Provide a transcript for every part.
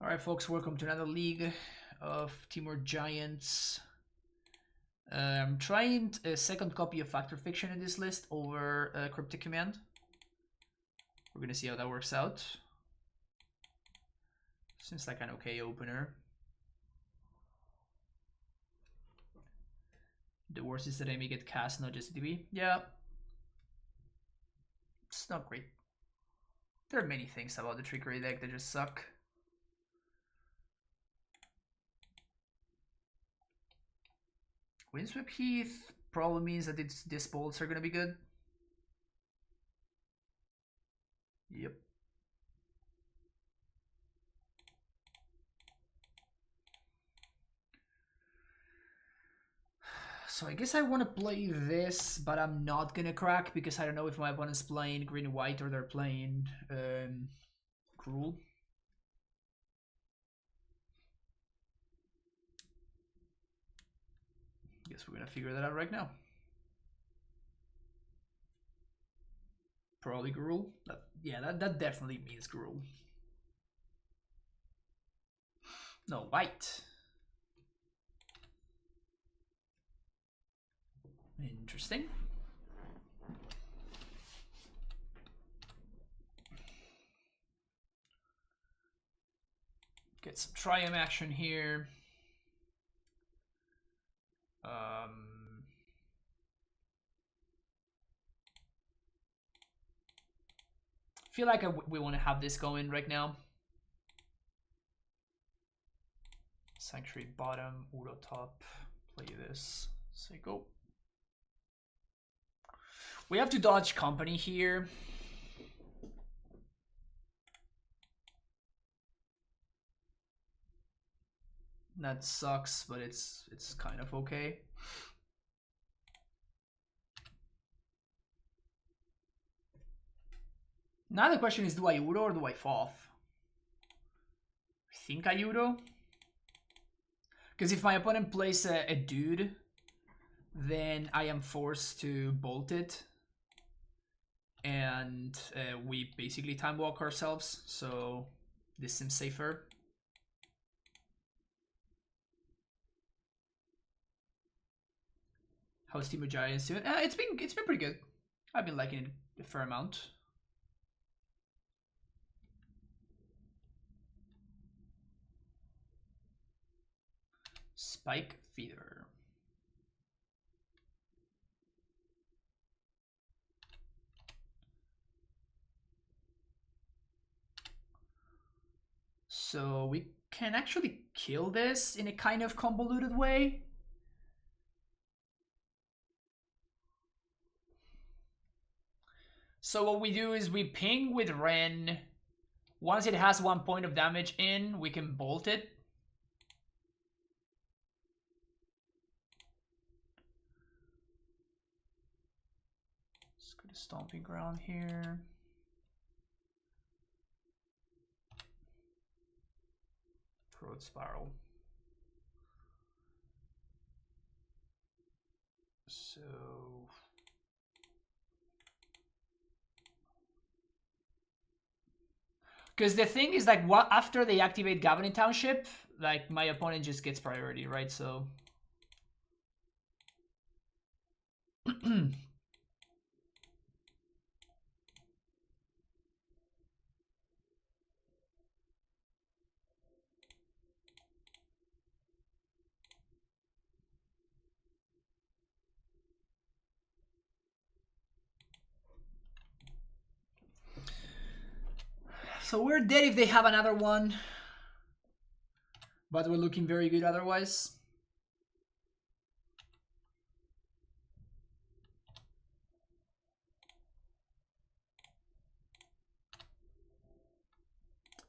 Alright folks, welcome to another League of Timor Giants. I'm trying a second copy of Fact or Fiction in this list over Cryptic Command. We're gonna see how that works out. Seems like an okay opener. The worst is that I may get cast, not just DB. Yeah. It's not great. There are many things about the Trickery deck that just suck. Windsweep Heath probably means that its disposals are gonna be good. Yep. So I guess I want to play this, but I'm not gonna crack because I don't know if my opponent's playing green white or they're playing Cruel. Guess we're gonna figure that out right now. Probably Gruul. That definitely means Gruul. No, white. Interesting. Get some Triumph action here. Feel like we want to have this going right now. Sanctuary bottom, Udo top. Play this. Say go. We have to dodge company here. That sucks, but it's kind of okay. Now the question is, do I Udo or do I Foth? I think I Udo. Because if my opponent plays a dude, then I am forced to bolt it. And we basically time walk ourselves, so this seems safer. How's Timor Giants doing? It's been pretty good. I've been liking it a fair amount. Spike Feeder. So we can actually kill this in a kind of convoluted way. So what we do is we ping with Ren. Once it has 1 point of damage in, we can bolt it. Let's go to Stomping Ground here. Road Spiral. So because the thing is, like, what after they activate Governing Township, like, my opponent just gets priority, right? So so we're dead if they have another one, but we're looking very good otherwise.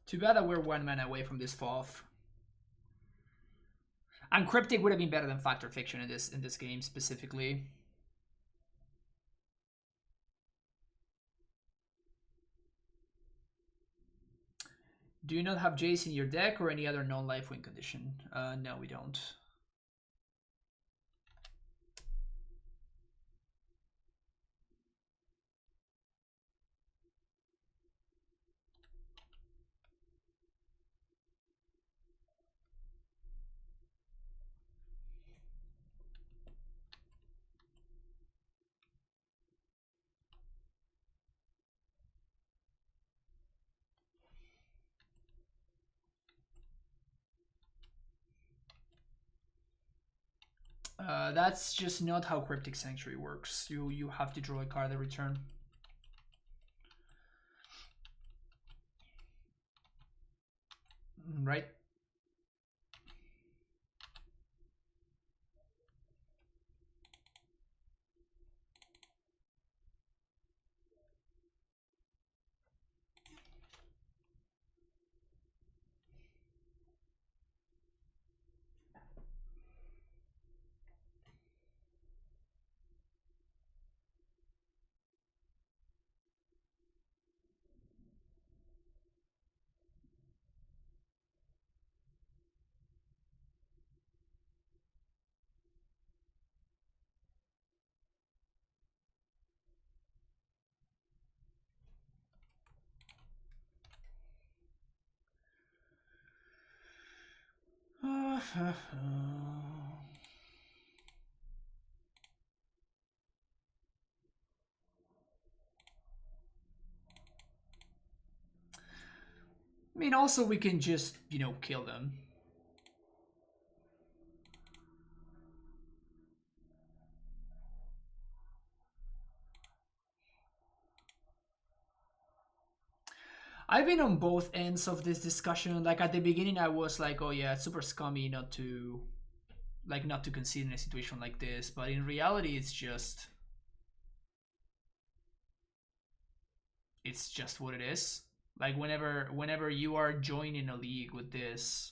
Too bad that we're 1 mana away from this Foth. And Cryptic would have been better than Fact or Fiction in this game specifically. Do you not have Jace in your deck or any other non-life win condition? No, we don't. That's just not how Cryptic Sanctuary works. You have to draw a card every turn. Right? I mean, also we can just, you know, kill them. I've been on both ends of this discussion. Like at the beginning, I was like, "Oh yeah, it's super scummy not to, like, not to concede in a situation like this." But in reality, it's just what it is. Like whenever you are joining a league with this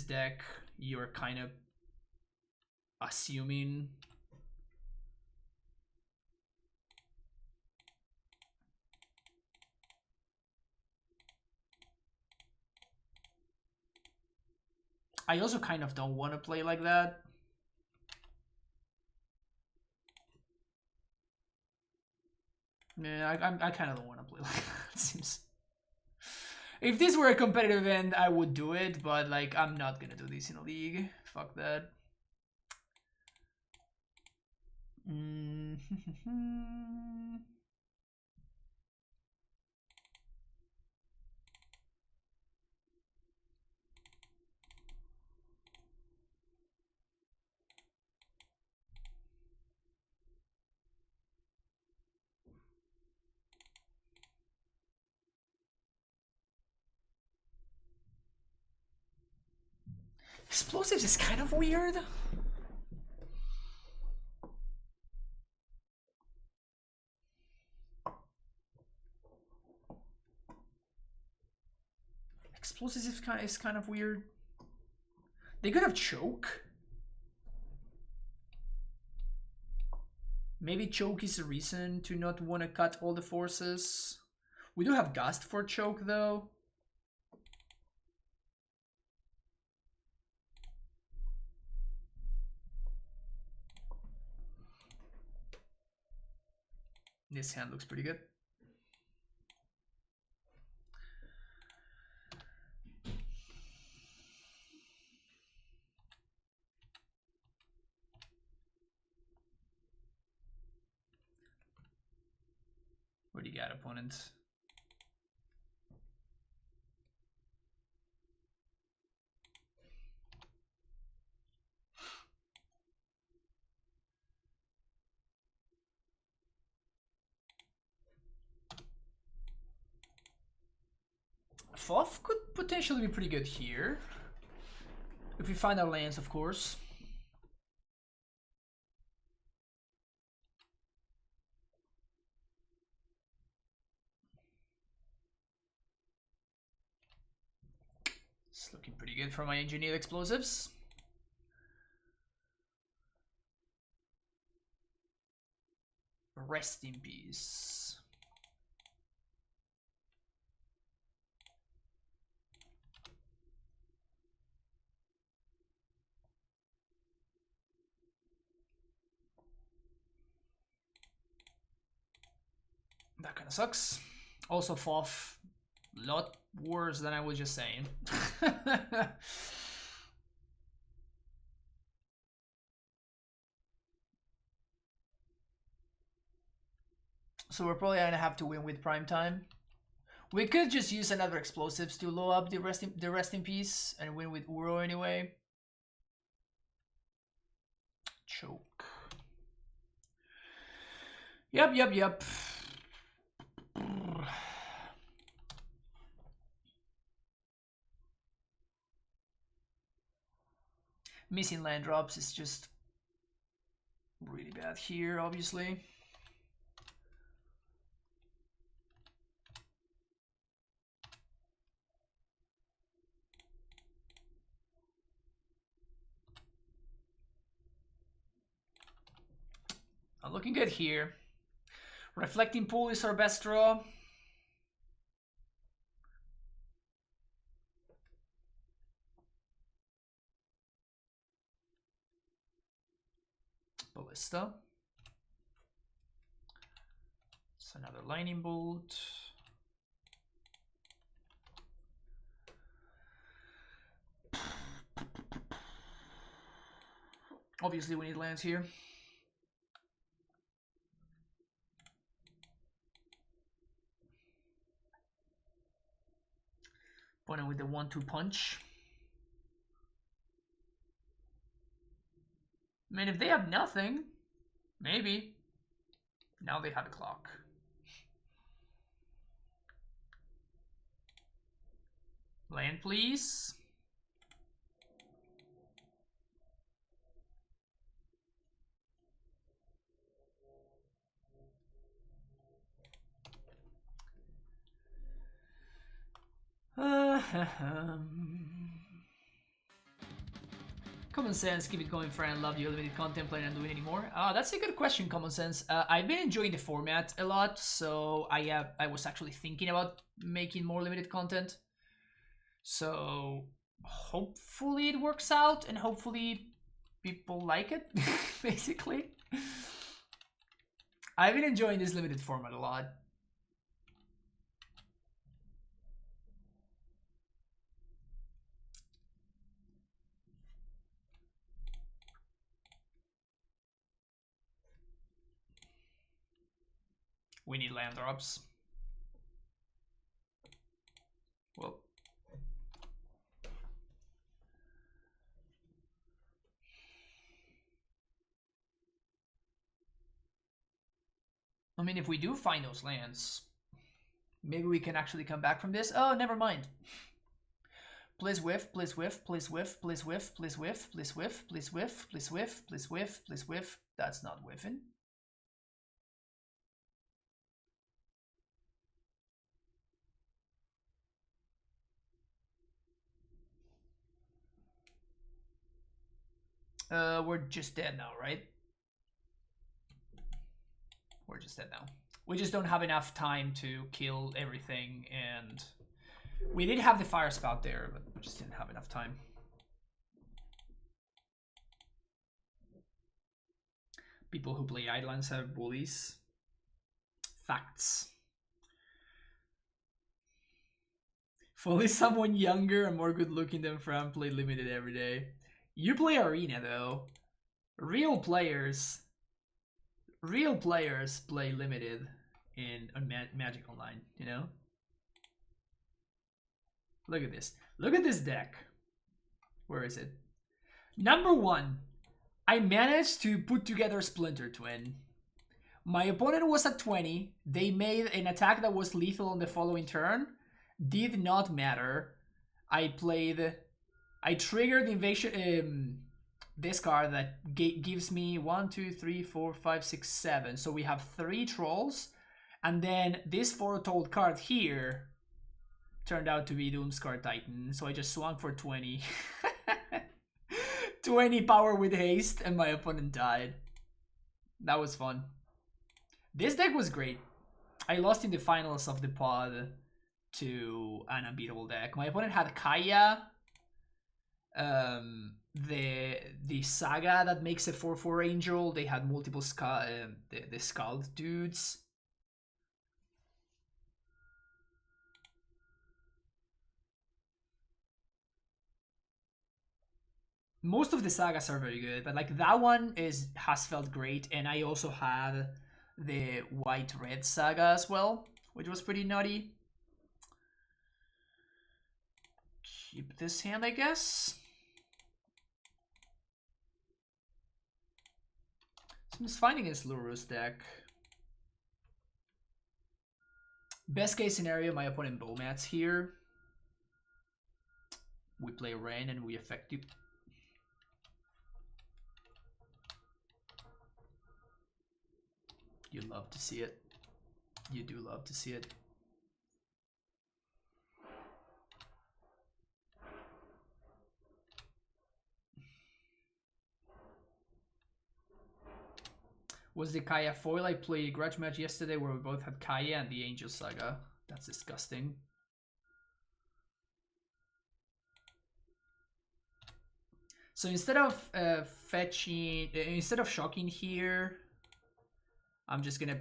deck, you're kind of assuming. I also kind of don't want to play like that. Yeah, I kind of don't want to play like that. It seems. If this were a competitive event, I would do it, but like I'm not gonna do this in a league. Fuck that. Explosives is kind of weird. Explosives is kind of weird. They could have choke. Maybe choke is a reason to not want to cut all the forces. We do have gust for choke though. This hand looks pretty good. What do you got, opponent? Foff could potentially be pretty good here. If we find our lands, of course. It's looking pretty good for my engineered explosives. Rest in peace. That kind of sucks. Also, Foff, a lot worse than I was just saying. So we're probably gonna have to win with prime time. We could just use another explosives to low up the rest in peace and win with Uro anyway. Choke. Yep. Missing land drops is just really bad here, obviously. Not looking good here. Reflecting Pool is our best draw. Ballista. It's another lightning bolt. Obviously we need lands here. Opponent with the 1-2 punch. I mean, if they have nothing, maybe. Now they have a clock. Land, please. Common sense, keep it going, friend. Love you. Limited content, plan on doing anymore. That's a good question, Common Sense. I've been enjoying the format a lot, so I was actually thinking about making more limited content. So hopefully it works out, and hopefully people like it. Basically, I've been enjoying this limited format a lot. We need land drops. Well, I mean, if we do find those lands, maybe we can actually come back from this. Oh, never mind. Please whiff, please whiff, please whiff, please whiff, please whiff, please whiff, please whiff, please whiff, please whiff, please whiff. That's not whiffing. We're just dead now, right? We're just dead now. We just don't have enough time to kill everything, and we did have the fire spout there, but we just didn't have enough time. People who play Islands have bullies. Facts. If only someone younger and more good looking than Fran play limited every day. You play Arena though. Real players play limited on Magic Online, you know? Look at this. Look at this deck. Where is it? Number 1. I managed to put together Splinter Twin. My opponent was at 20. They made an attack that was lethal on the following turn. Did not matter. I triggered the invasion, this card that gives me 1, 2, 3, 4, 5, 6, 7. So we have 3 trolls. And then this foretold card here turned out to be Doomscar Titan. So I just swung for 20. 20 power with haste, and my opponent died. That was fun. This deck was great. I lost in the finals of the pod to an unbeatable deck. My opponent had Kaya, the Saga that makes a 4/4 Angel. They had multiple the Scald dudes. Most of the Sagas are very good, but like that one has felt great, and I also had the White-Red Saga as well, which was pretty nutty. Keep this hand, I guess. Seems fine against Lurrus deck. Best case scenario, my opponent Bowmats here. We play Rain and we affect you. You love to see it. You do love to see it. Was the Kaya foil? I played a grudge match yesterday where we both had Kaya and the Angel Saga. That's disgusting. So instead of instead of shocking here, I'm just gonna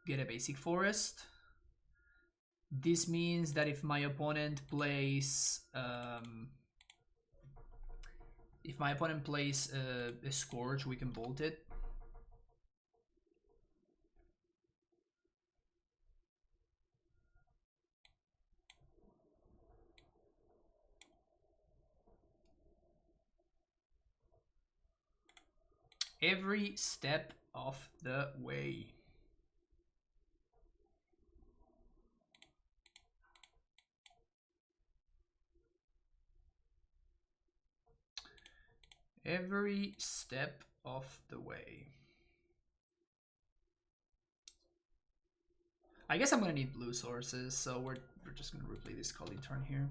get a basic forest. This means that if my opponent plays a Scourge, we can bolt it. Every step of the way. Every step of the way. I guess I'm gonna need blue sources, so we're just gonna replay this Culling turn here.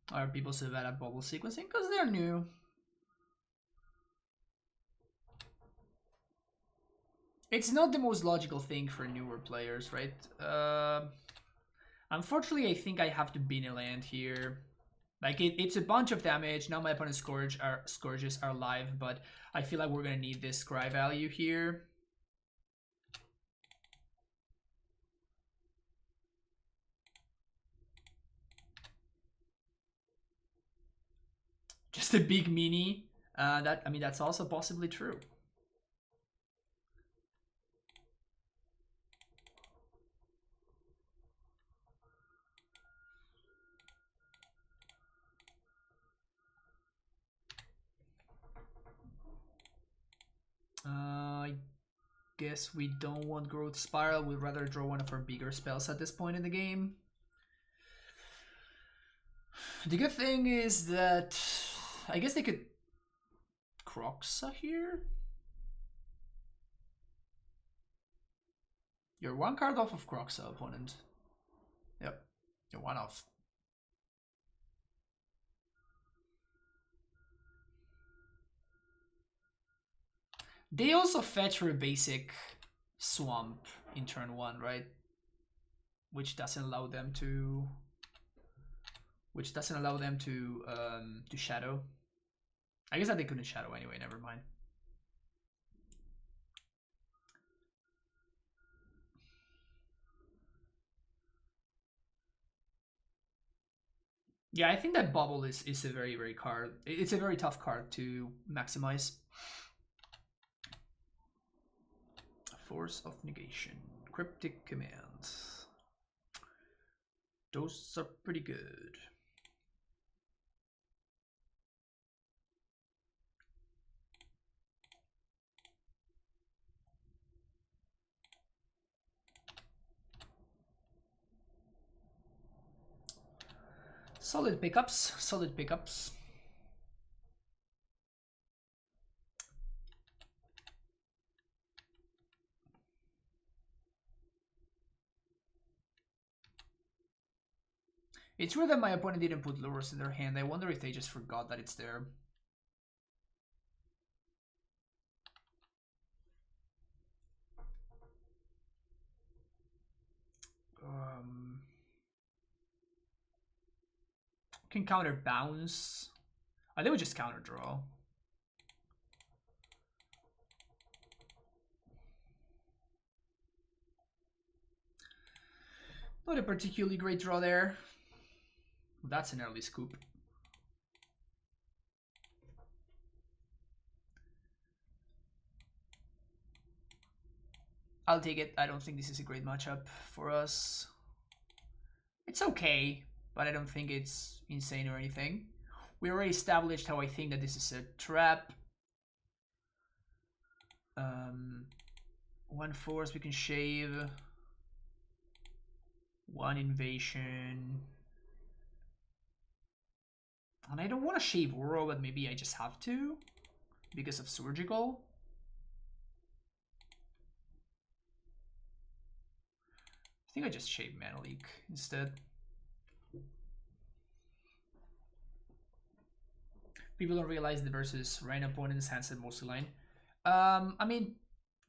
Are people so bad at bubble sequencing? Because they're new. It's not the most logical thing for newer players, right? Unfortunately, I think I have to bin a land here. Like it's a bunch of damage. Now my opponent's Scourges are live, but I feel like we're gonna need this scry value here. Just a big mini. That's also possibly true. I guess we don't want Growth Spiral. We'd rather draw one of our bigger spells at this point in the game. The good thing is that I guess they could Croxa here. You're one card off of Croxa, opponent. Yep, you're one off. They also fetch for a basic swamp in turn 1, right? Which doesn't allow them to shadow. I guess that they couldn't shadow anyway, never mind. Yeah, I think that bubble is a very card. It's a very tough card to maximize. Force of Negation, Cryptic Commands. Those are pretty good. Solid pickups, solid pickups. It's weird that my opponent didn't put Lurrus in their hand. I wonder if they just forgot that it's there. Can counter bounce. I think we just counter draw. Not a particularly great draw there. That's an early scoop. I'll take it. I don't think this is a great matchup for us. It's okay, but I don't think it's insane or anything. We already established how I think that this is a trap. One force we can shave. One invasion. And I don't want to shave Oro, but maybe I just have to because of surgical. I think I just shave Mana Leak instead. People don't realize the versus rain opponents handset mostly line. I mean,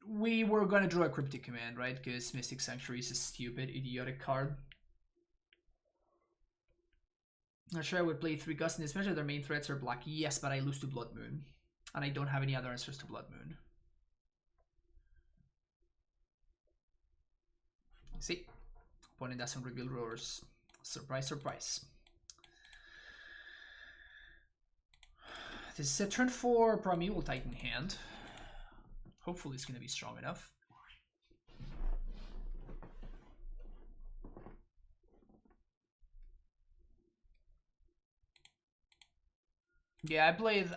we were gonna draw a Cryptic Command, right? Because Mystic Sanctuary is a stupid, idiotic card. Not sure I would play 3 Gust in this matchup. Their main threats are black. Yes, but I lose to Blood Moon. And I don't have any other answers to Blood Moon. See? Opponent doesn't reveal Lurrus. Surprise, surprise. This is a turn 4 Primeval Titan hand. Hopefully it's going to be strong enough. Yeah,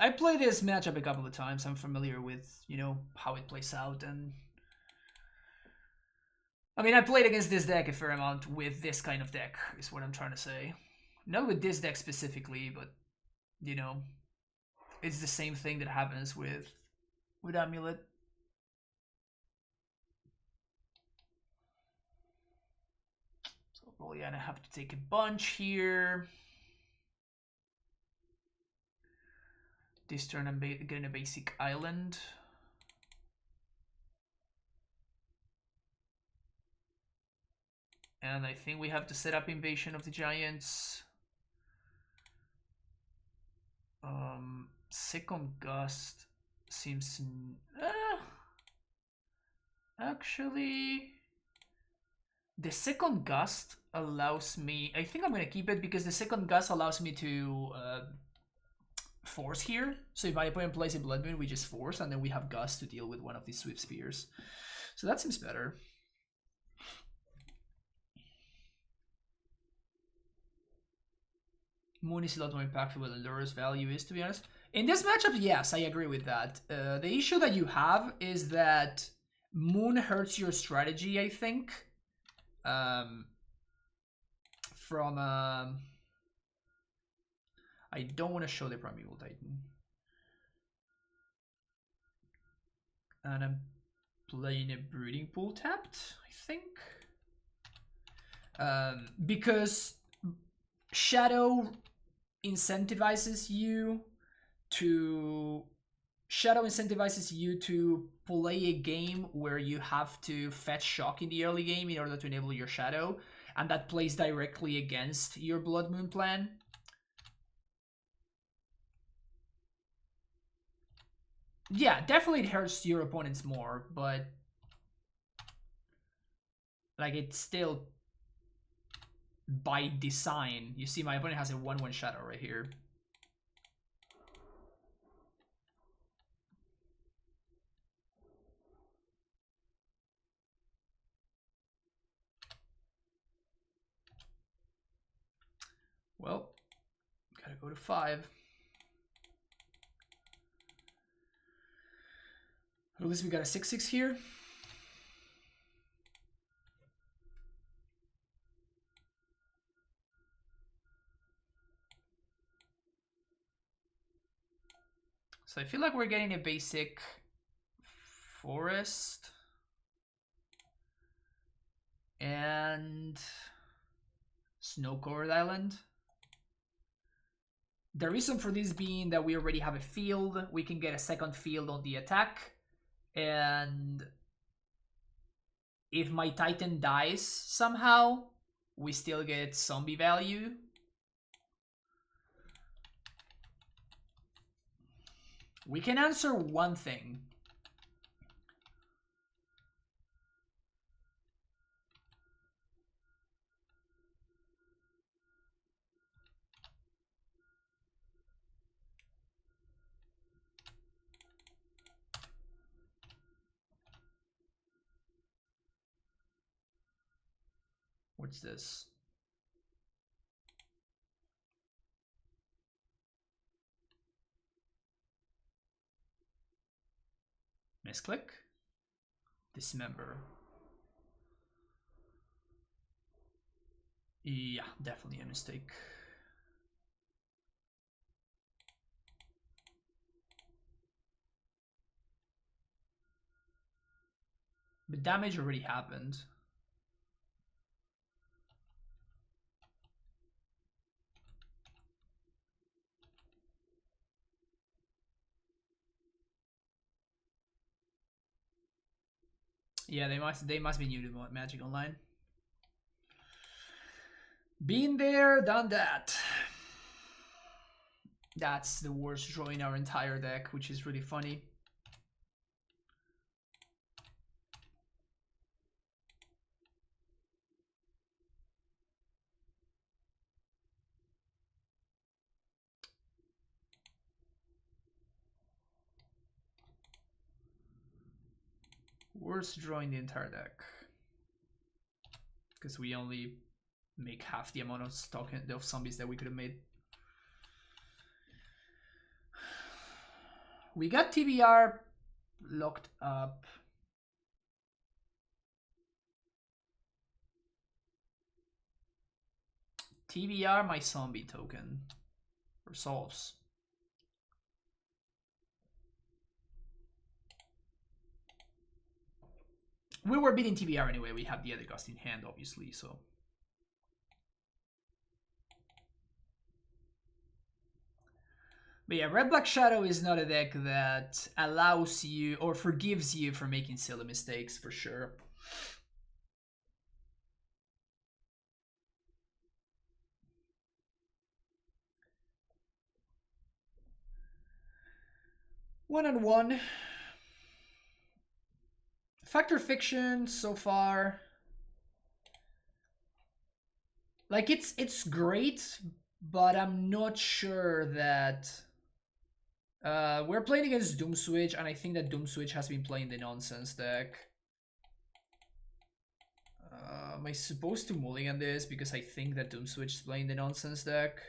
I played this matchup a couple of times. I'm familiar with, you know, how it plays out, and I mean, I played against this deck a fair amount with this kind of deck, is what I'm trying to say. Not with this deck specifically, but you know, it's the same thing that happens with Amulet. So probably gonna have to take a bunch here. This turn I'm getting a basic island. And I think we have to set up Invasion of the Giants. Second Gust seems... actually... The Second Gust allows me... I think I'm going to keep it because the Second Gust allows me to force here. So if my opponent plays a Blood Moon, we just force, and then we have Gust to deal with one of these Swift Spears. So that seems better. Moon is a lot more impactful than Lurrus value is, to be honest. In this matchup, yes, I agree with that. The issue that you have is that Moon hurts your strategy, I think. I don't want to show the Primeval Titan. And I'm playing a Brooding Pool tapped, I think. Because Shadow incentivizes you to play a game where you have to fetch shock in the early game in order to enable your Shadow, and that plays directly against your Blood Moon plan. Yeah, definitely it hurts your opponents more, but like it's still by design. You see my opponent has a 1/1 Shadow right here. Well, gotta go to 5. At least we got a 6/6 here. So I feel like we're getting a basic forest and snow-covered island. The reason for this being that we already have a field, we can get a second field on the attack, and if my Titan dies somehow, we still get zombie value. We can answer one thing. What's this? Misclick? Dismember. Yeah, definitely a mistake. But damage already happened. Yeah, they must be new to Magic Online. Been there, done that. That's the worst draw in our entire deck, which is really funny. Worst draw in the entire deck. Because we only make half the amount of stock of zombies that we could have made. We got TBR locked up. TBR my zombie token. Resolves. We were beating TBR anyway. We had the other gust in hand, obviously, so. But yeah, Red Black Shadow is not a deck that allows you or forgives you for making silly mistakes, for sure. One on one. Factor Fiction so far. Like it's great, but I'm not sure that we're playing against Doom Switch, and I think that Doom Switch has been playing the nonsense deck. Am I supposed to mulligan this because I think that Doom Switch is playing the nonsense deck?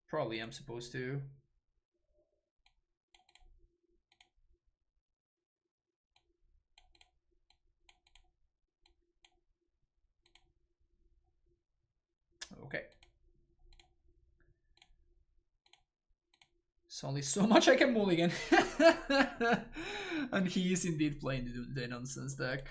Probably I'm supposed to. Okay. It's only so much I can mulligan. And he is indeed playing the nonsense deck.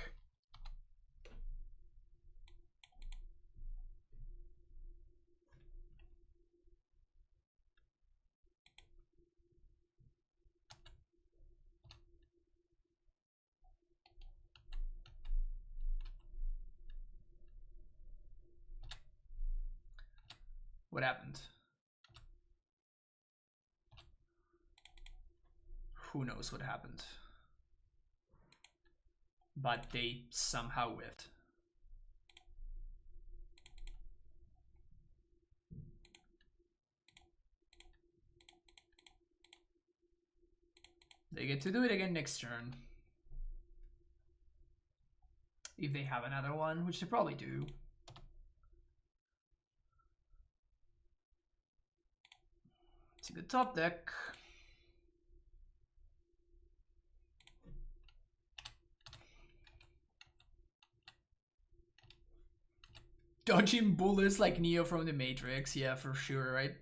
What happened? Who knows what happened? But they somehow whiffed. They get to do it again next turn. If they have another one, which they probably do. It's a good top deck. Dodging bullets like Neo from the Matrix, yeah, for sure, right?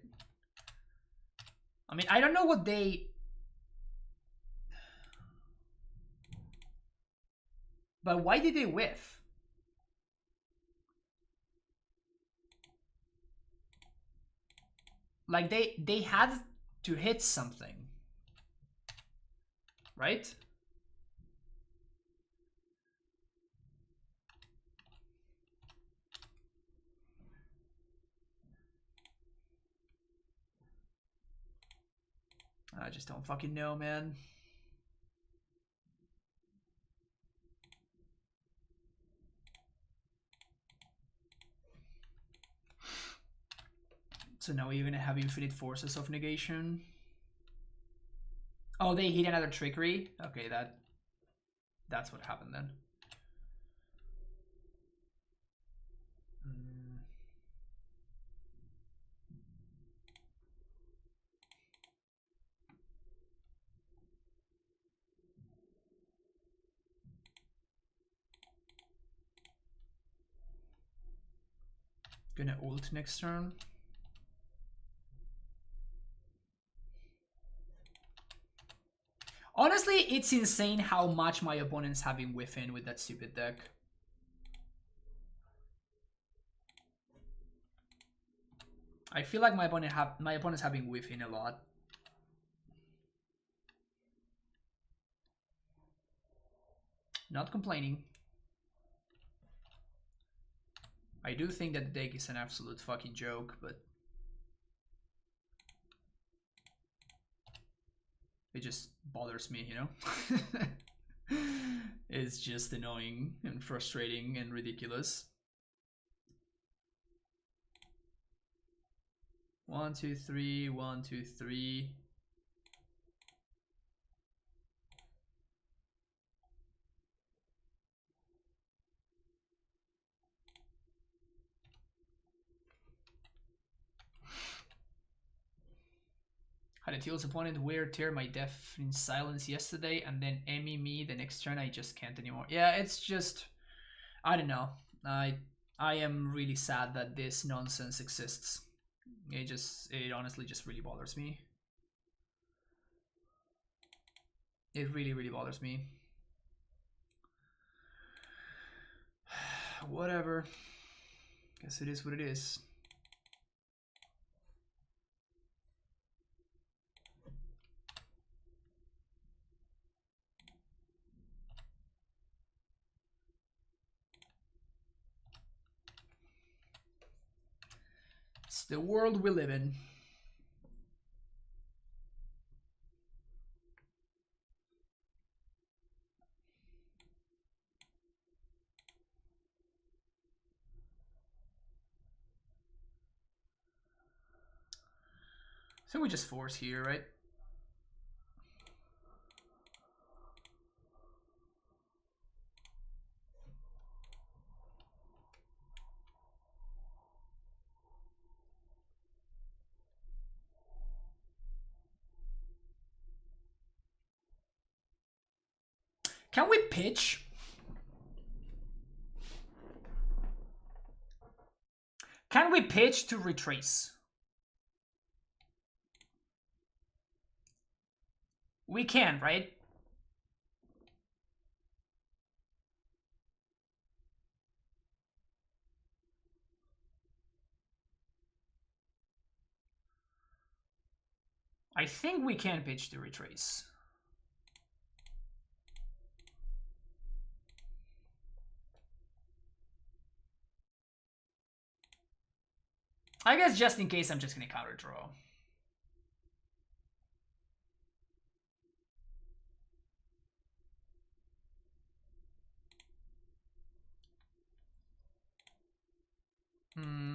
I mean, I don't know what they... But why did they whiff? Like, they had to hit something. Right? I just don't fucking know, man. So now you're gonna have infinite forces of negation. Oh, they hit another trickery? Okay, that's what happened then. Gonna ult next turn. Honestly, it's insane how much my opponents have been whiffing with that stupid deck. I feel like my opponents have been whiffing a lot. Not complaining. I do think that the deck is an absolute fucking joke, but it just bothers me, you know? It's just annoying and frustrating and ridiculous. 1, 2, 3, 1, 2, 3. Had a Teal's opponent wear tear my death in silence yesterday and then Emmy me the next turn. I just can't anymore. Yeah, it's just, I don't know. I am really sad that this nonsense exists. It honestly just really bothers me. It really, really bothers me. Whatever. Guess it is what it is. It's the world we live in. So we just force here, right? Can we pitch? Can we pitch to retrace? We can, right? I think we can pitch to retrace. I guess just in case I'm just gonna counter draw.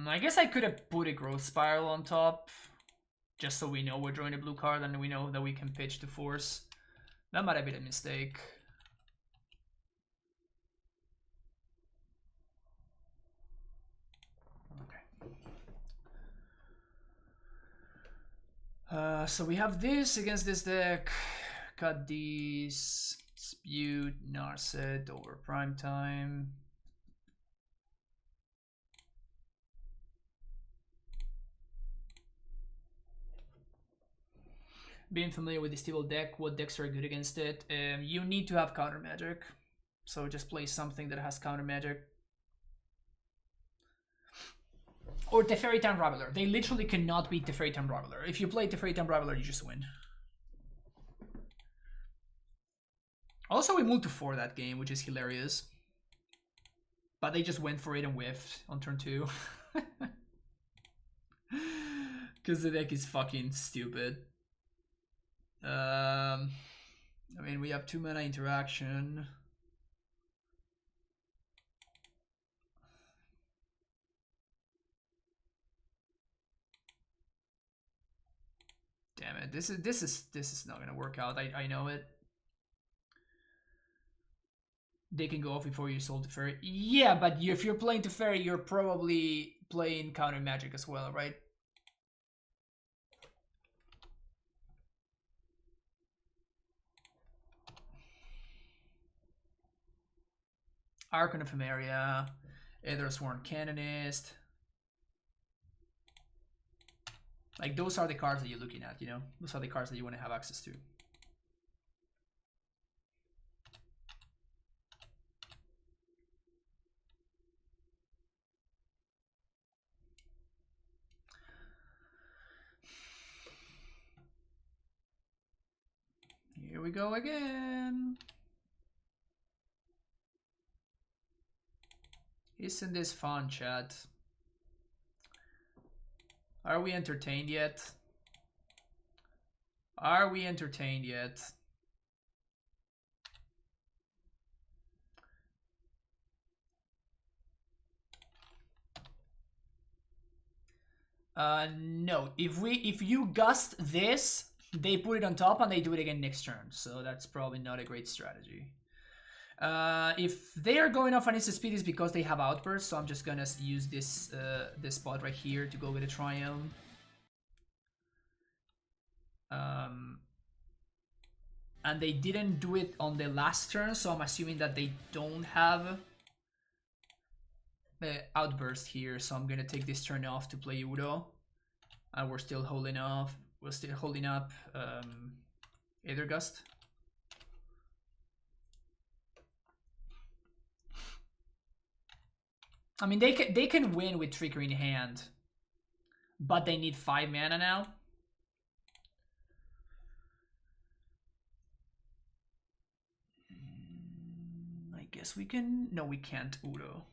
I guess I could have put a growth spiral on top, just so we know we're drawing a blue card and we know that we can pitch to force. That might have been a mistake. Okay. So we have this against this deck. Cut these. Dispute, Narset over prime time. Being familiar with this evil deck, what decks are good against it? You need to have counter magic, so just play something that has counter magic. Or Teferi Time Raveler. They literally cannot beat Teferi Time Raveler. If you play Teferi Time Raveler, you just win. Also, we moved to 4 that game, which is hilarious. But they just went for it and whiffed on turn 2. Because the deck is fucking stupid. I mean, we have 2 mana interaction. Damn it! This is not gonna work out. I know it. They can go off before you sold Teferi. Yeah, but if you're playing Teferi, you're probably playing counter magic as well, right? Archon of Emeria, Aethersworn Canonist. Like, those are the cards that you're looking at, you know? Those are the cards that you want to have access to. Here we go again. Isn't this fun, chat? Are we entertained yet? Are we entertained yet? No. If you gust this, they put it on top and they do it again next turn. So that's probably not a great strategy. If they are going off on instant speed, it's because they have outbursts. So I'm just gonna use this this spot right here to go with a triumph. And they didn't do it on the last turn, so I'm assuming that they don't have the outburst here. So I'm gonna take this turn off to play Udo, and we're still holding off. We're still holding up Aether Gust. I mean, they can win with Trickery in hand, but they need 5 mana now. I guess we can. No, we can't Udo.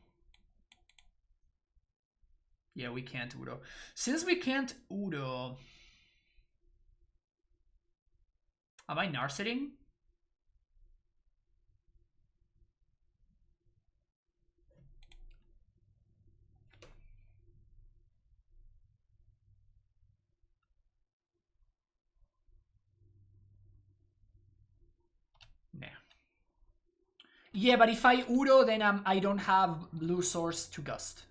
Yeah, we can't Udo. Since we can't Udo, am I Narsetting? Nah. Yeah, but if I Udo, then I don't have blue source to gust.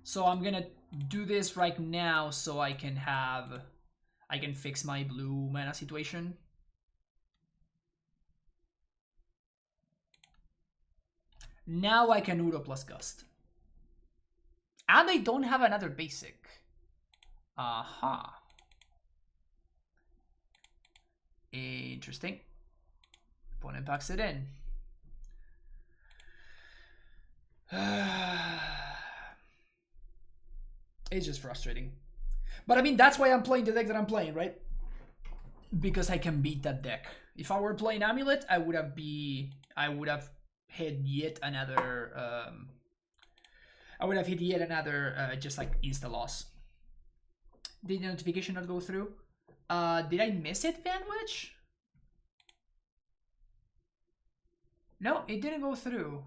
So I'm gonna do this right now so I can fix my blue mana situation. Now I can Udo plus gust. And they don't have another basic. Aha. Interesting. Opponent packs it in. It's just frustrating. But I mean, that's why I'm playing the deck that I'm playing, right? Because I can beat that deck. If I were playing Amulet, I would have hit yet another just like insta loss. Did the notification not go through? Did I miss it, Vanwich? No, it didn't go through.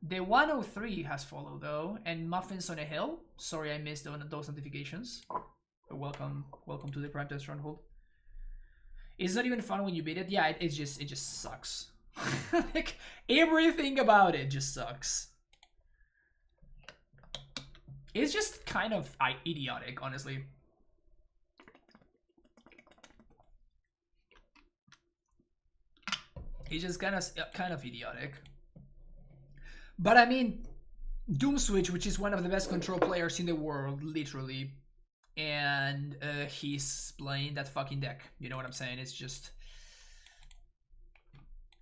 The 103 has followed though, and Muffins on a Hill. Sorry, I missed those notifications. But welcome to the Prime Time Stronghold. It's not even fun when you beat it. Yeah, it just sucks. Like, everything about it just sucks. It's just kind of idiotic, honestly. It's just kind of idiotic. But I mean, Doomswitch, which is one of the best control players in the world, literally, and he's playing that fucking deck. You know what I'm saying? It's just,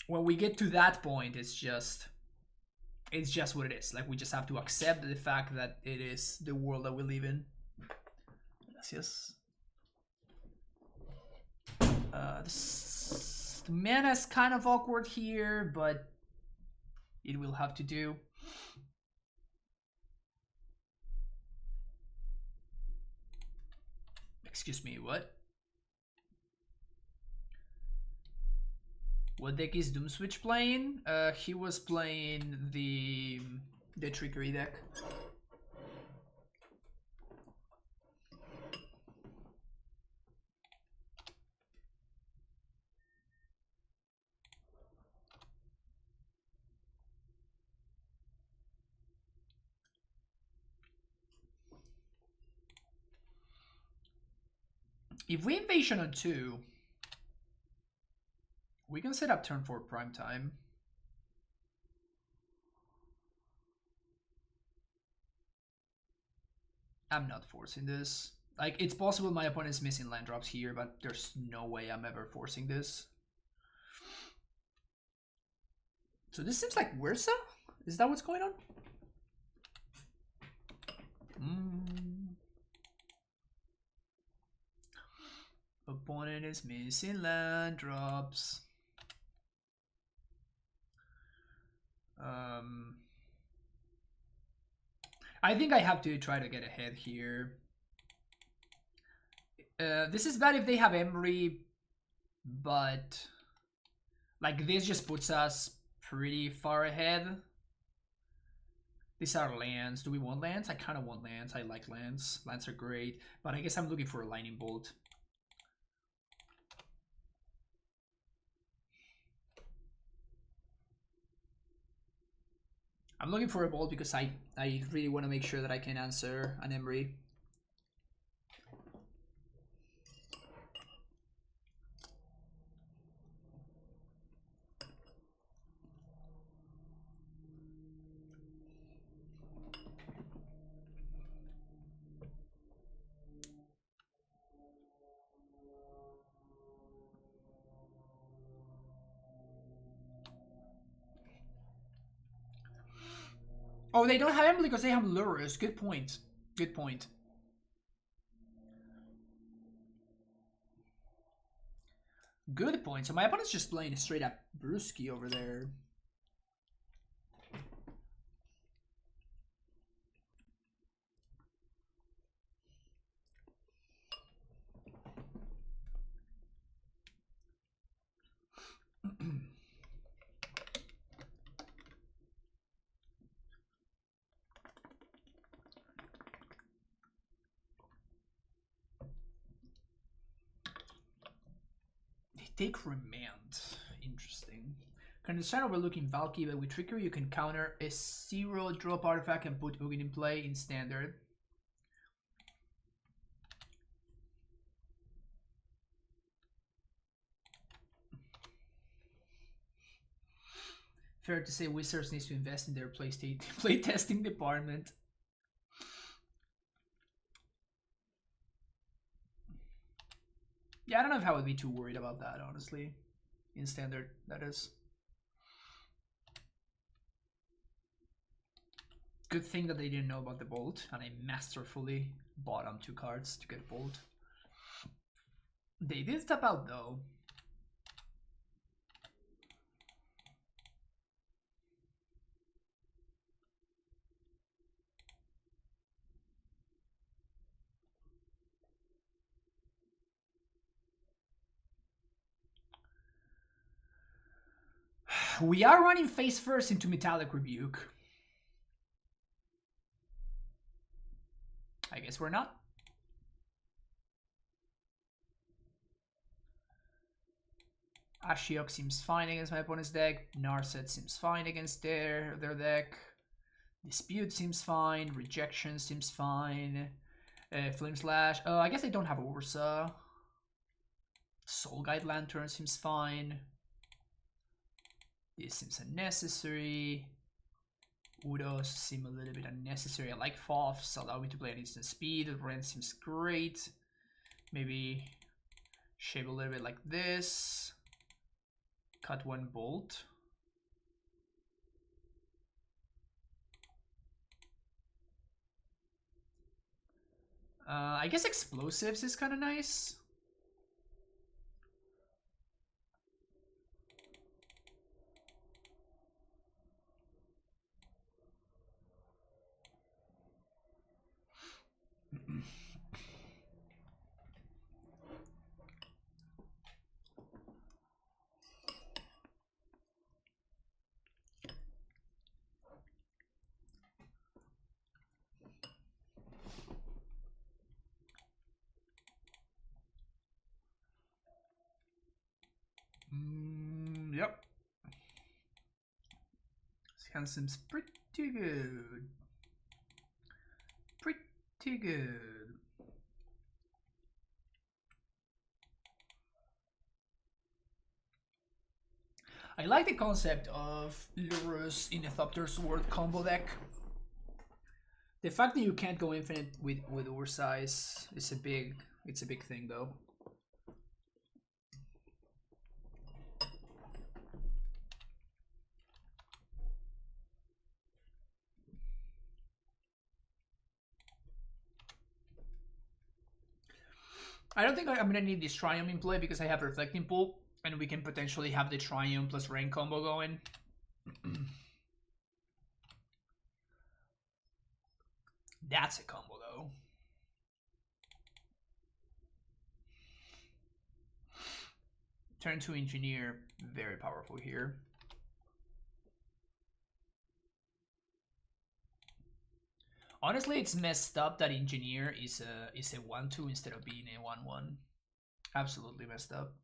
when we get to that point, it's just what it is. Like, we just have to accept the fact that it is the world that we live in. Gracias. The mana is kind of awkward here, but it will have to do. Excuse me, what? What deck is Doomswitch playing? He was playing the Trickery deck. If we invasion on 2, we can set up turn 4 prime time. I'm not forcing this. Like, it's possible my opponent is missing land drops here, but there's no way I'm ever forcing this. So this seems like Wirsa? Is that what's going on? Opponent is missing land drops. I think I have to try to get ahead here. This is bad if they have Emery, but like this just puts us pretty far ahead. These are lands. Do we want lands? I kind of want lands. I like lands. Lands are great, but I guess I'm looking for a lightning bolt. I'm looking for a bolt because I really want to make sure that I can answer an Emery. Oh, they don't have him because they have Lurrus. Good point. Good point. Good point. So my opponent's just playing a straight up Brewski over there. Take Remand. Interesting. Can start overlooking Valki, but with Trickery you can counter a 0 drop artifact and put Ugin in play in standard. Fair to say Wizards needs to invest in their play testing department. Yeah, I don't know if I would be too worried about that, honestly. In standard, that is. Good thing that they didn't know about the Bolt, and I masterfully bought on 2 cards to get Bolt. They did step out, though. We are running face first into Metallic Rebuke. I guess we're not. Ashiok seems fine against my opponent's deck. Narset seems fine against their deck. Dispute seems fine. Rejection seems fine. Flame Slash. I guess I don't have Ursa. Soul Guide Lantern seems fine. This seems unnecessary. Udos seem a little bit unnecessary. I like Fofs, allow me to play at instant speed. Ren seems great. Maybe shape a little bit like this. Cut 1 Bolt. I guess Explosives is kind of nice. Yep. This hand seems pretty good. Pretty good. I like the concept of Lurrus in a Thopter Sword combo deck. The fact that you can't go infinite with Ursa is a big thing though. I don't think I'm gonna need this Triumph in play because I have Reflecting Pool, and we can potentially have the Triumph plus Rain combo going. That's a combo though. Turn to Engineer, very powerful here. Honestly, it's messed up that Engineer is a 1/2 instead of being a 1/1. Absolutely messed up.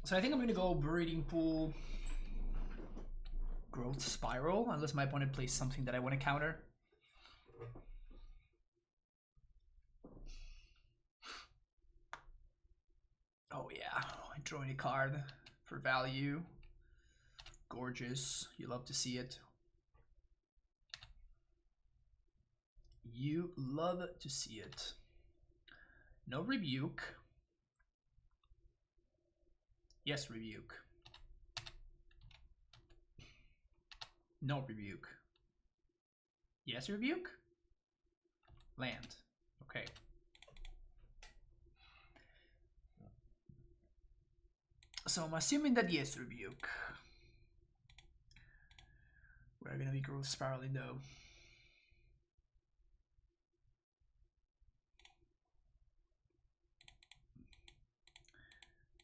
So I think I'm gonna go Breeding Pool, Growth Spiral, unless my opponent plays something that I want to counter. Oh yeah, drawing a card for value. Gorgeous. You love to see it. You love to see it. No Rebuke. Yes, Rebuke. No Rebuke. Yes, Rebuke? Land. Okay. So I'm assuming that yes, Rebuke. We're gonna be Growth Spiraling though.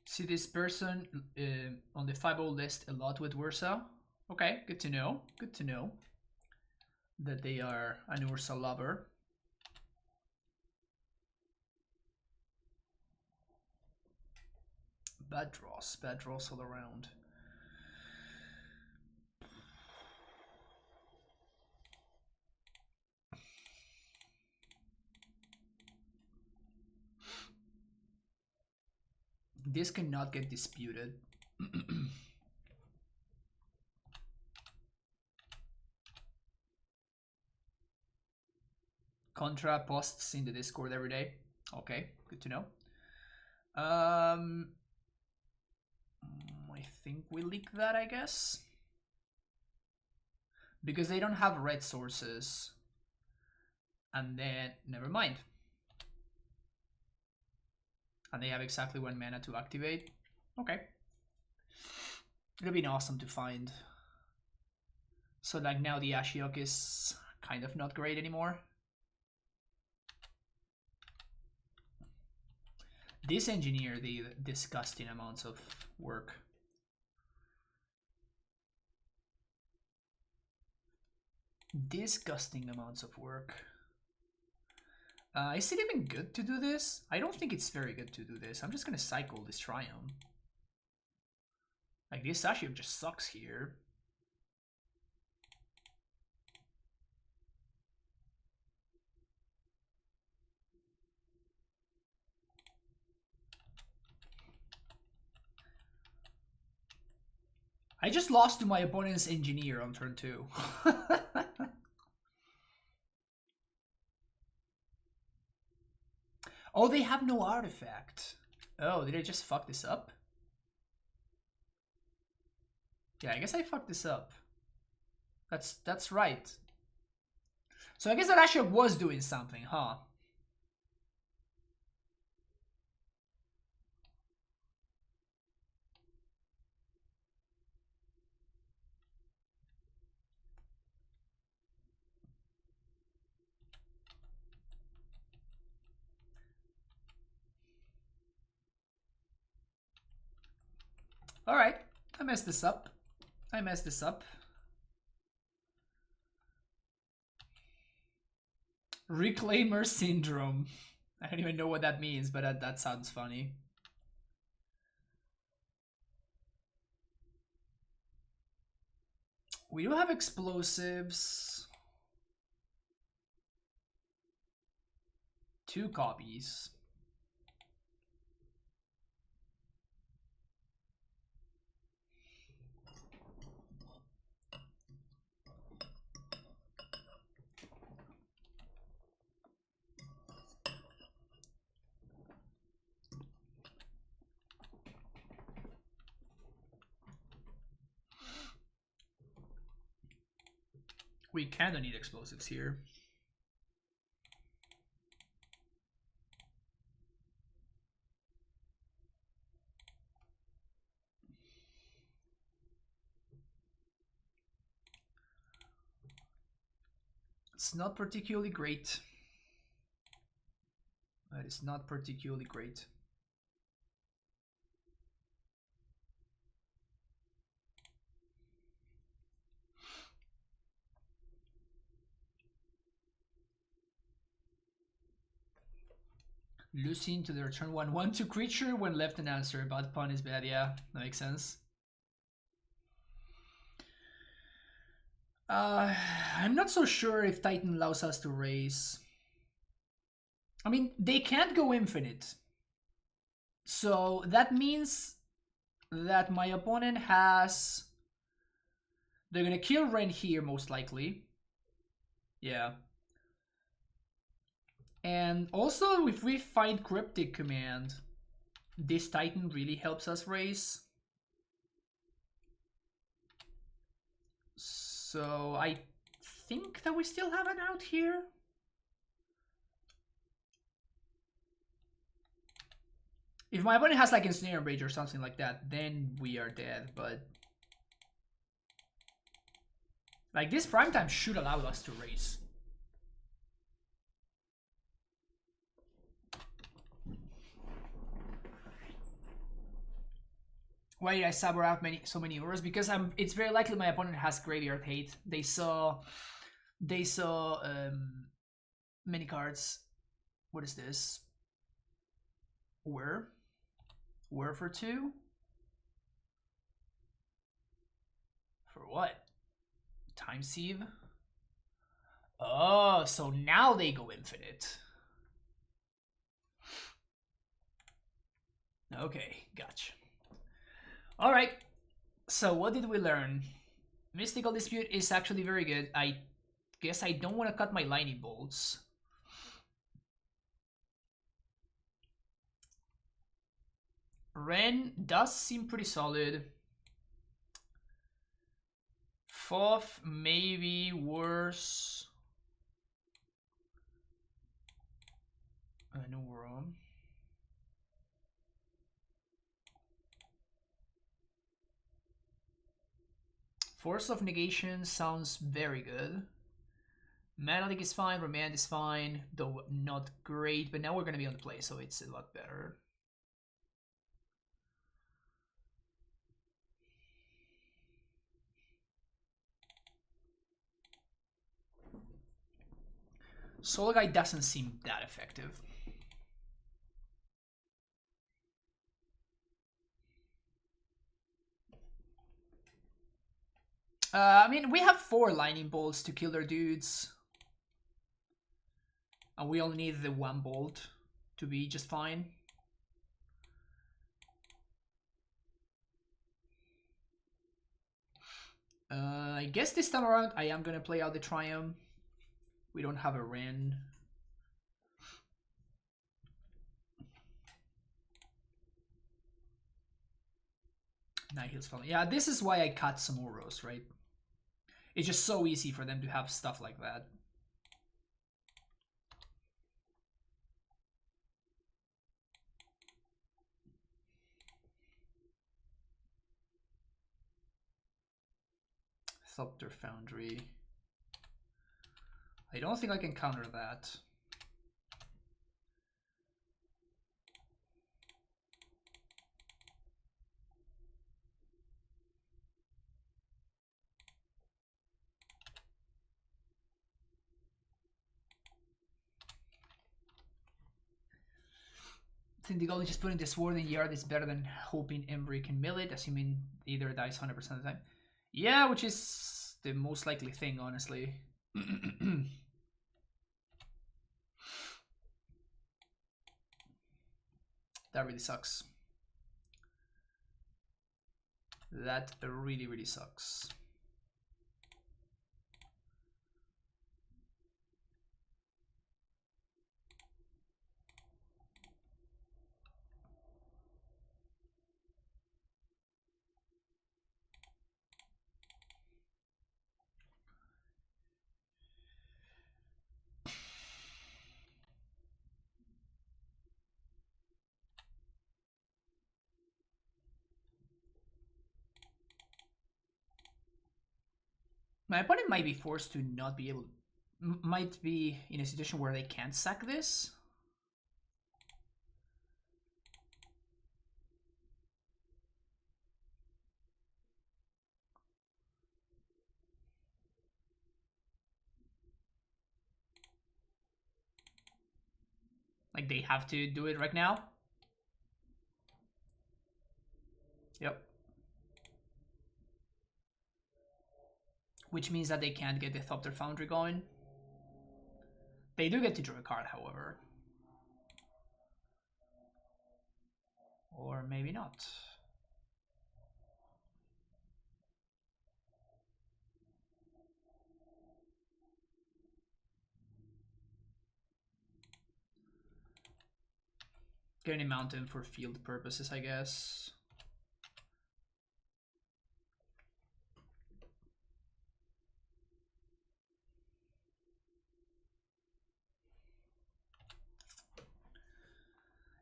See this person on the 5-0 list a lot with Ursa. Okay, good to know. Good to know that they are an Ursa lover. Bad draws all around. This cannot get disputed. Contra posts in the Discord every day. Okay, good to know. I think we leak that, I guess. Because they don't have red sources. And then, never mind. And they have exactly 1 mana to activate. Okay. It'll be awesome to find. So like now the Ashiok is kind of not great anymore. This Engineer, the disgusting amounts of work. Disgusting amounts of work. Is it even good to do this? I don't think it's very good to do this. I'm just gonna cycle this Triumph. Like this Ashiok just sucks here. I just lost to my opponent's Engineer on turn 2. Oh, they have no artifact. Oh, did I just fuck this up? Yeah, I guess I fucked this up. That's right. So I guess that Ashiok was doing something, huh? Alright, I messed this up. I messed this up. Reclaimer Syndrome. I don't even know what that means, but that sounds funny. We do have explosives. 2 copies. We kinda need explosives here. It's not particularly great. That is not particularly great. Losing to their turn 1/1/2 creature when left an answer. Bad pun is bad, yeah, that makes sense. I'm not so sure if Titan allows us to raise. I mean, they can't go infinite. So that means that my opponent has... They're gonna kill Ren here, most likely. Yeah. And also, if we find Cryptic Command, this Titan really helps us raise. So I think that we still have an out here. If my opponent has like Ensnare Rage or something like that, then we are dead, but... Like, this primetime should allow us to raise. Why did I saber out so many Lurrus? Because it's very likely my opponent has Graveyard Hate. They saw many cards. What is this? Where for 2? For what? Time Sieve? Oh, so now they go infinite. Okay, gotcha. Alright, so what did we learn? Mystical Dispute is actually very good. I guess I don't want to cut my Lightning Bolts. Ren does seem pretty solid. Fourth, maybe worse. No room. Force of Negation sounds very good. Mana Leak is fine, Remand is fine, though not great, but now we're gonna be on the play, so it's a lot better. Soul Guy doesn't seem that effective. I mean, we have 4 Lightning Bolts to kill their dudes. And we only need the 1 bolt to be just fine. I guess this time around I am gonna play out the Triumph. We don't have a Ren. Nihil's falling. Yeah, this is why I cut some Oros, right? It's just so easy for them to have stuff like that. Thopter Foundry. I don't think I can counter that. I think the goal is just putting the sword in yard is better than hoping Embry can mill it, assuming either dies 100% of the time. Yeah, which is the most likely thing, honestly. That really sucks. That really, really sucks. My opponent might be forced to not be able... might be in a situation where they can't sack this. Like, they have to do it right now. Yep. Which means that they can't get the Thopter Foundry going. They do get to draw a card, however. Or maybe not. Getting a mountain for field purposes, I guess.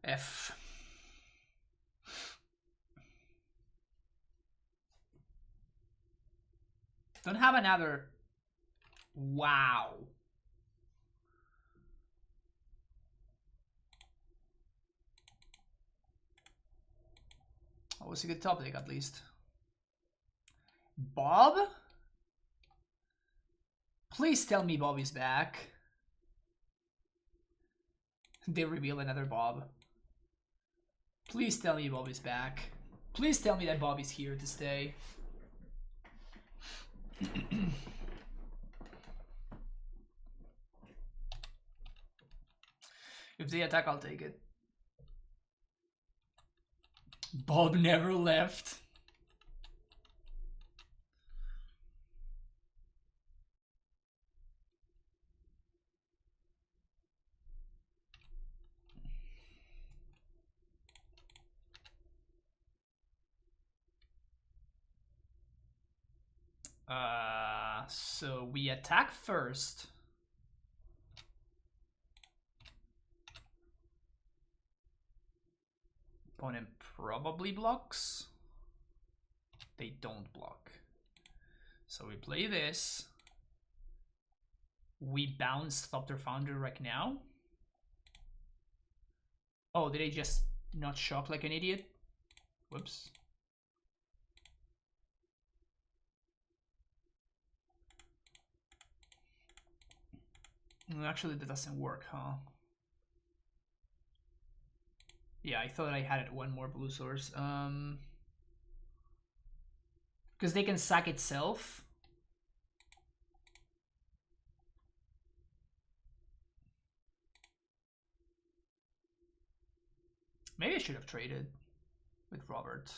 F. Don't have another... Wow. That was a good top deck, at least. Bob? Please tell me Bob is back. They reveal another Bob. Please tell me Bob is back. Please tell me that Bob is here to stay. If they attack, I'll take it. Bob never left. So we attack first. Opponent probably blocks. They don't block. So we play this. We bounce Thopter Founder right now. Oh, did I just not shock like an idiot? Whoops. Actually, that doesn't work, huh? Yeah, I thought I had one more blue source. Because they can sack itself. Maybe I should have traded with Robert.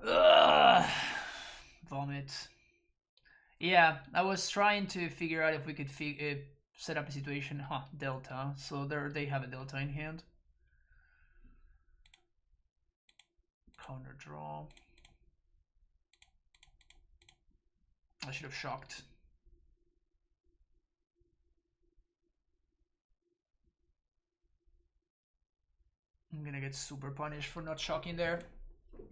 Ugh. Vomit. Yeah, I was trying to figure out if we could set up a situation. Huh, Delta. So they have a Delta in hand. Counter draw. I should have shocked. I'm gonna get super punished for not shocking there.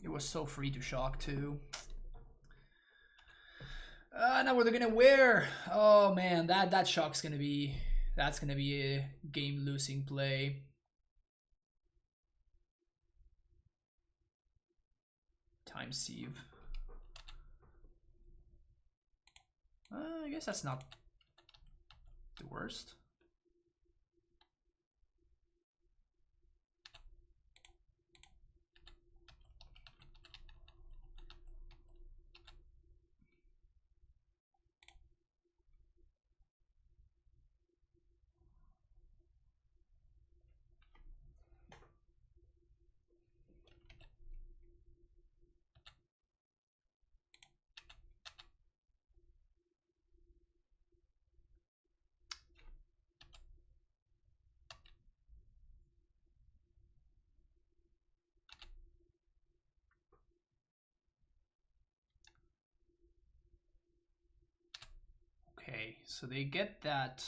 It was so free to shock too. Now what they're gonna wear? Oh man, that shock's gonna be a game losing play. Time sieve. I guess that's not the worst. Okay, so they get that.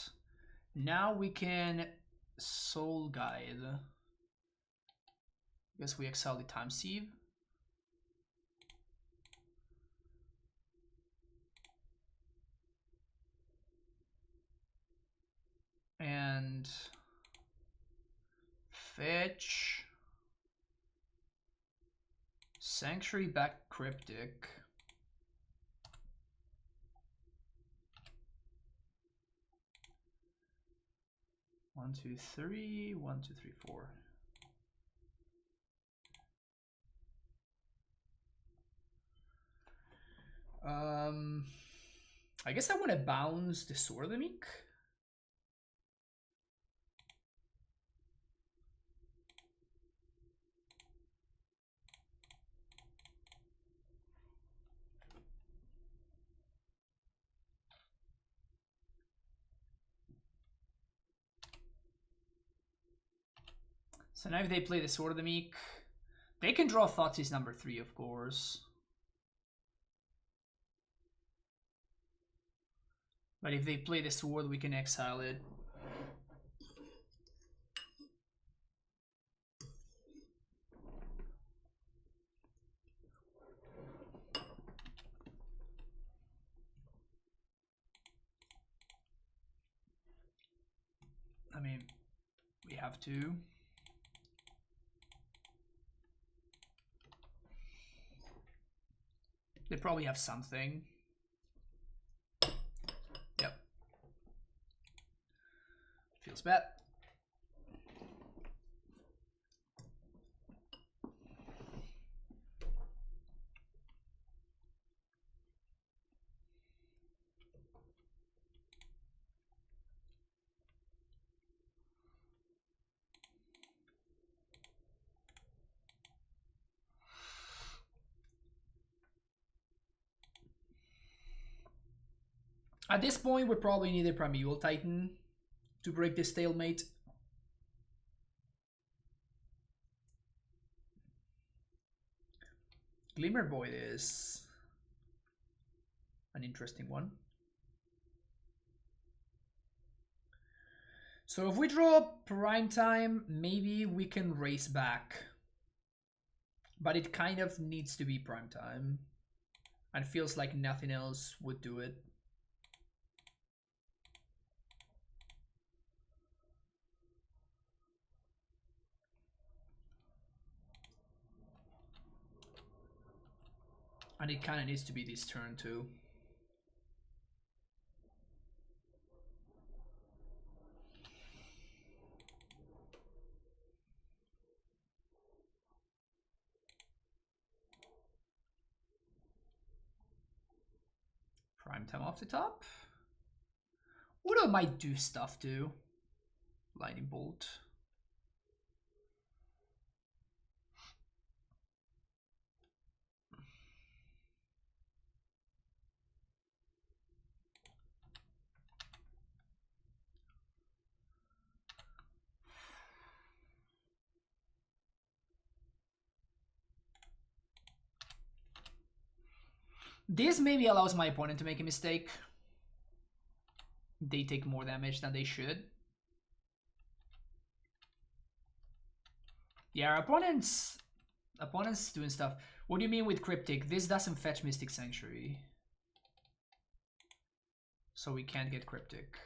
Now we can Soul Guide. I guess we exile the Time Sieve. land. Fetch. Sanctuary back Cryptic. One, two, three. 1, 2, 3, 4. I guess I want to bounce the Sword of the Meek. So now if they play the Sword of the Meek, they can draw Thoughtseize number 3, of course. But if they play the Sword, we can exile it. I mean, we have to. They probably have something. Yep. Feels bad. At this point, we probably need a Primeval Titan to break this stalemate. Glimmer Void is an interesting one. So if we draw Prime Time, maybe we can race back. But it kind of needs to be Prime Time. And feels like nothing else would do it. And it kind of needs to be this turn too. Prime Time off the top. Udo might do stuff too. Lightning Bolt. This maybe allows my opponent to make a mistake. They take more damage than they should. Yeah, our opponents doing stuff. What do you mean with Cryptic? This doesn't fetch Mystic Sanctuary. So we can't get Cryptic.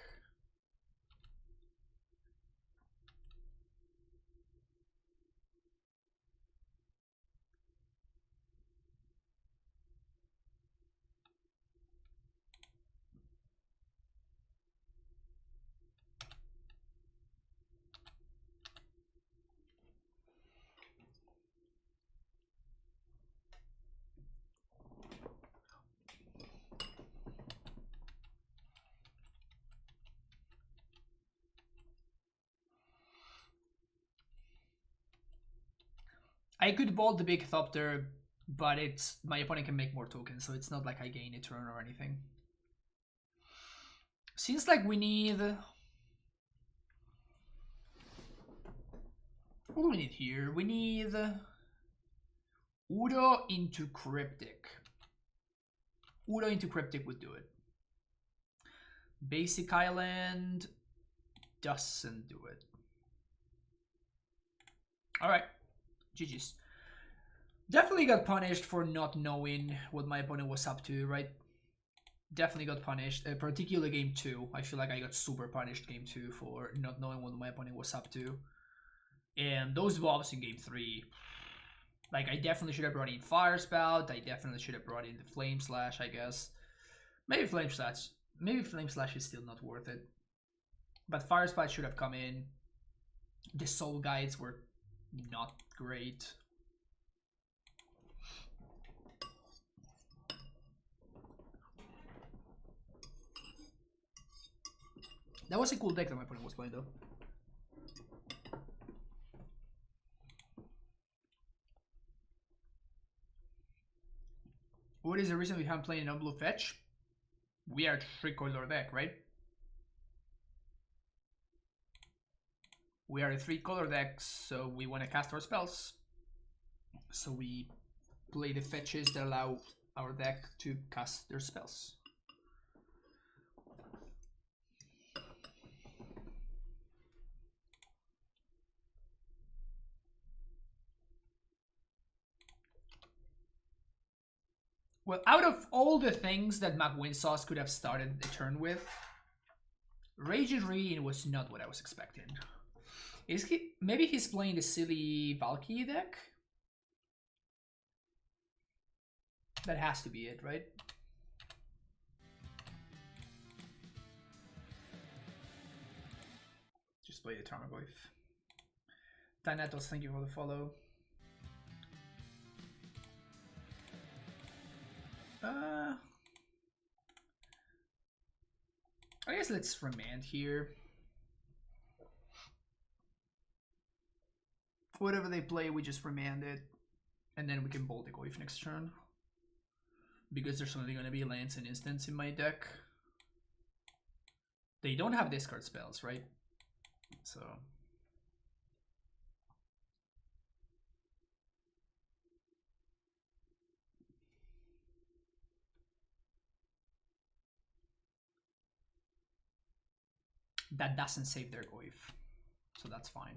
I could bolt the big Thopter, but it's my opponent can make more tokens, so it's not like I gain a turn or anything. Seems like we need... What do we need here? We need Udo into Cryptic. Udo into Cryptic would do it. Basic Island doesn't do it. Alright. GG's. Definitely got punished for not knowing what my opponent was up to, right? Definitely got punished, particularly game 2. I feel like I got super punished game 2 for not knowing what my opponent was up to. And those mobs in game 3, like, I definitely should have brought in Fire Spout, I definitely should have brought in the Flame Slash, I guess. Maybe Flame Slash is still not worth it. But Fire Spout should have come in. The Soul Guides were not great. That was a cool deck that my opponent was playing, though. What is the reason we haven't played an blue fetch? We are 3-color deck, right? We are a 3-color deck, so we want to cast our spells. So we play the fetches that allow our deck to cast their spells. Well, out of all the things that Mac Winsauce could have started the turn with, Raging Reed was not what I was expecting. Is he? Maybe he's playing the silly Valki deck? That has to be it, right? Just play the Tarmogoyf. Thanatos, thank you for the follow. I guess let's remand here. Whatever they play, we just remand it. And then we can bolt the Goyf next turn. Because there's only going to be lands and instants in my deck. They don't have discard spells, right? So... that doesn't save their Goyf. So that's fine.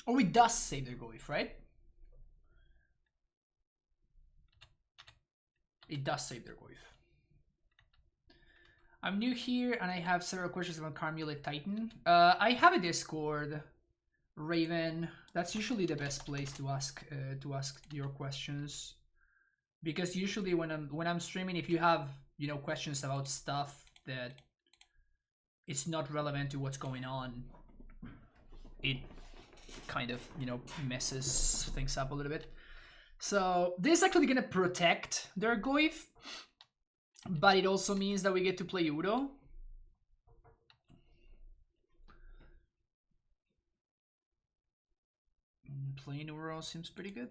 Oh, it does save their Goyf, right? It does save their Goyf. I'm new here and I have several questions about Carmulate Titan. I have a Discord, Raven. That's usually the best place to ask your questions, because usually when I'm streaming, if you have questions about stuff that it's not relevant to what's going on, it kind of messes things up a little bit. So this is actually gonna protect their Goyf, but it also means that we get to play Udo. Playing Udo seems pretty good.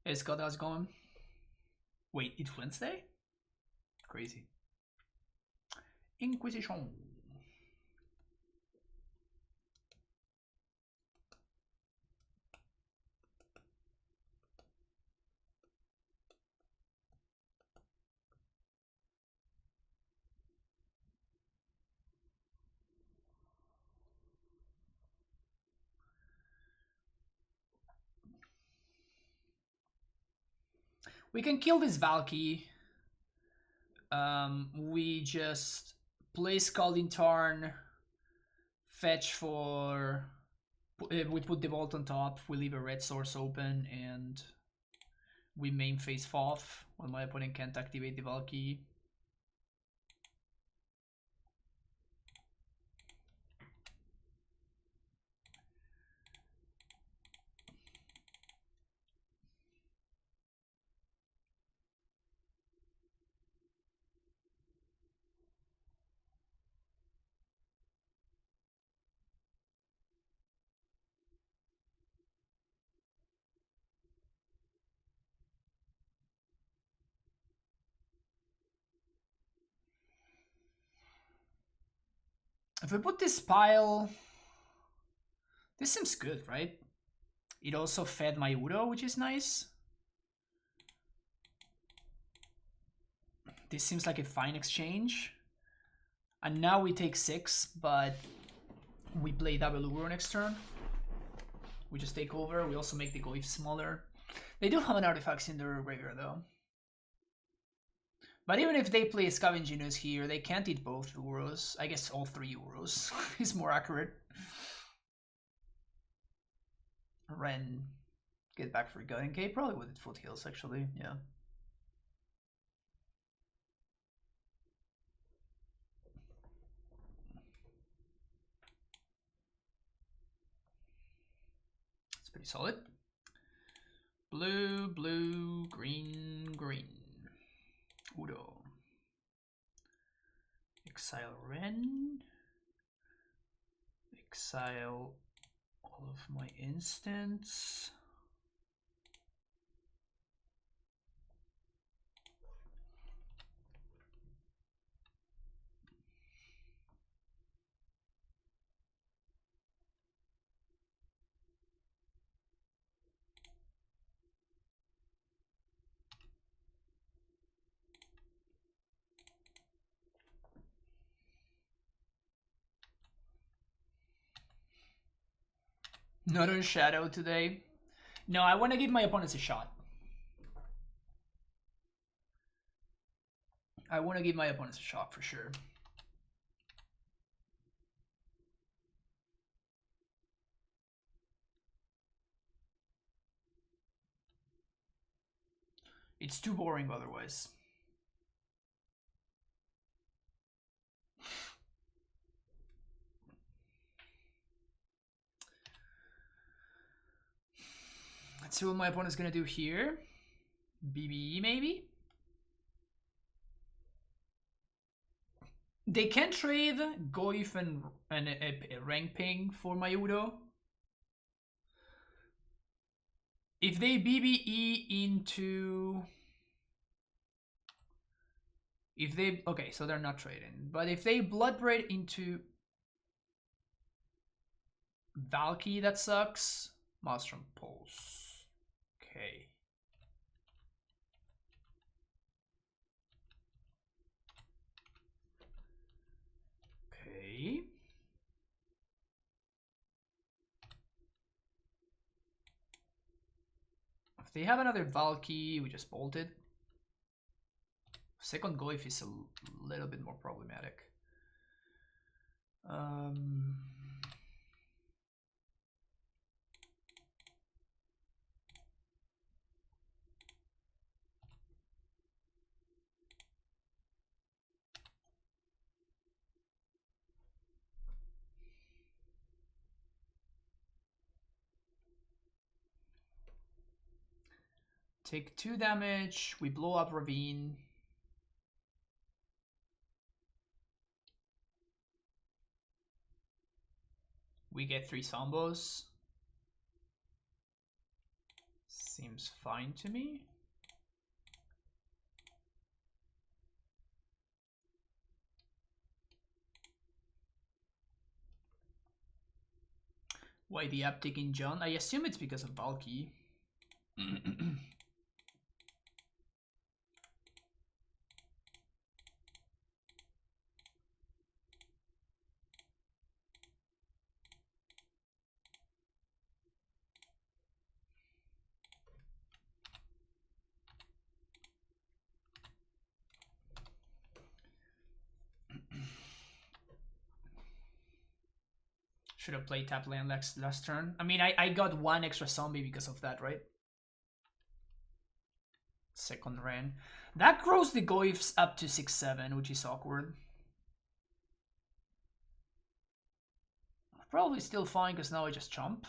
Hey Scott, how's it going? Wait, it's Wednesday? Crazy. Inquisition. We can kill this Valki. We just play Scalding Tarn, fetch for... we put the vault on top, we leave a red source open, and we main phase Foth when my opponent can't activate the Valki. If we put this pile... This seems good, right? It also fed my Udo, which is nice. This seems like a fine exchange. And now we take 6, but we play double Udo next turn. We just take over. We also make the Goyf smaller. They do have an artifacts in their graveyard though. But even if they play Scavenginus here, they can't eat both Uros. I guess all 3 Uros is more accurate. Ren, get back for Guiding Cape, probably with its foothills actually, yeah. It's pretty solid. Blue, blue, green, green. Udo. Exile Ren. Exile all of my instants. Not on Shadow today. No, I want to give my opponents a shot. I want to give my opponents a shot for sure. It's too boring otherwise. Let's see what my opponent's gonna do here. BBE maybe? They can trade Goyf and a rank ping for my Udo. If they BBE into... If they... Okay, so they're not trading. But if they Bloodbraid into... Valki, that sucks. Maelstrom Pulse. Okay. Okay. If they have another Valki, we just bolted. Second Goyf is a little bit more problematic. Take 2 damage, we blow up Ravine. We get 3 Sambos. Seems fine to me. Why the uptick in John? I assume it's because of Valki. Should have played tap land last turn. I mean, I got 1 extra zombie because of that, right? Second Ren. That grows the Goyfs up to 6-7, which is awkward. Probably still fine, because now I just jump.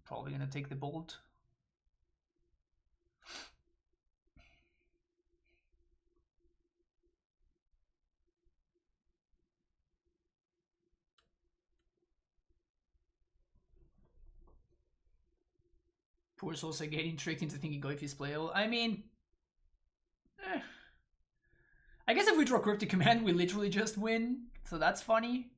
Probably gonna take the bolt. Poor also getting tricked into thinking Goyf is playable. I mean... I guess if we draw Cryptic Command, we literally just win. So that's funny.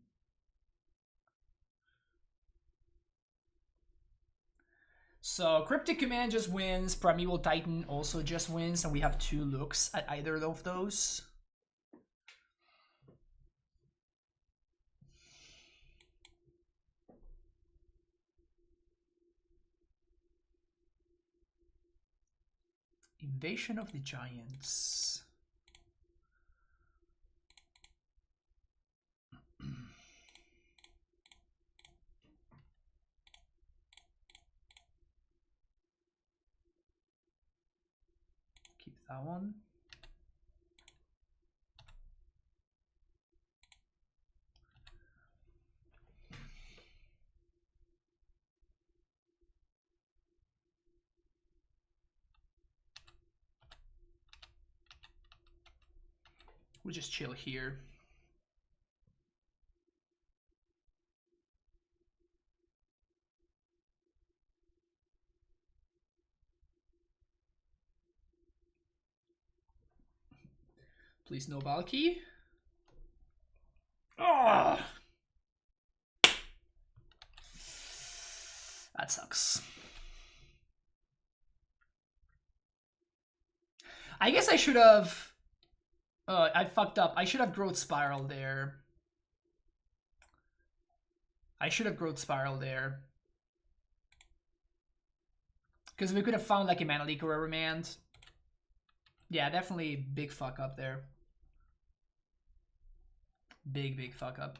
So Cryptic Command just wins, Primeval Titan also just wins, and we have 2 looks at either of those. Invasion of the Giants. Keep that one. We'll just chill here. Please no Valki. Oh! That sucks. I guess I should have... I fucked up. I should have Growth Spiral there. Because we could have found like a Mana Leak or a Remand. Yeah, definitely big fuck up there. Big fuck up.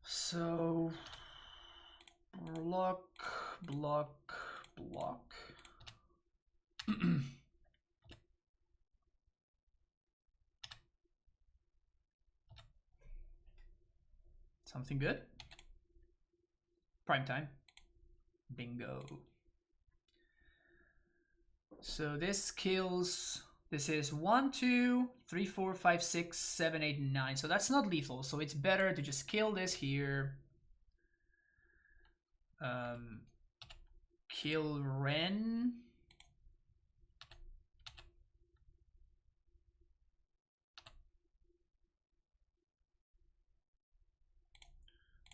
So block. Something good. Prime time. Bingo. So this kills. This is 1, 2, 3, 4, 5, 6, 7, 8, 9. So that's not lethal. So it's better to just kill this here. Kill Ren.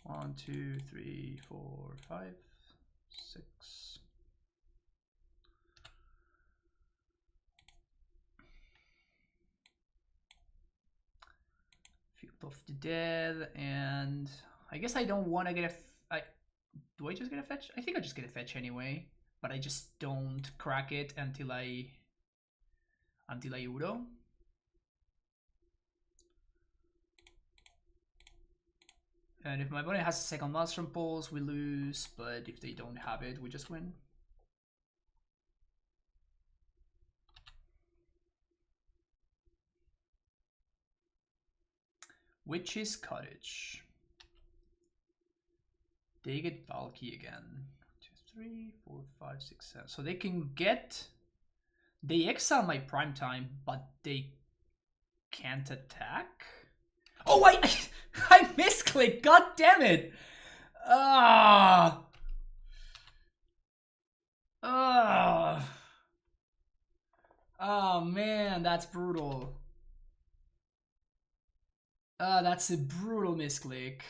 One, 2, 3, 4, 5, 6. Field of the Dead, and I guess I don't want to get a. Do I just get a fetch? I think I just get a fetch anyway, but I just don't crack it until I Udo. And if my opponent has a second Maelstrom Pulse, we lose, but if they don't have it, we just win. Witch's Cottage. They get Valki again. 2, 3, 4, 5, 6, 7. So they can get... They exile my prime time, but they can't attack? Oh, I misclicked! God damn it! Ah! Oh man, that's brutal. That's a brutal misclick.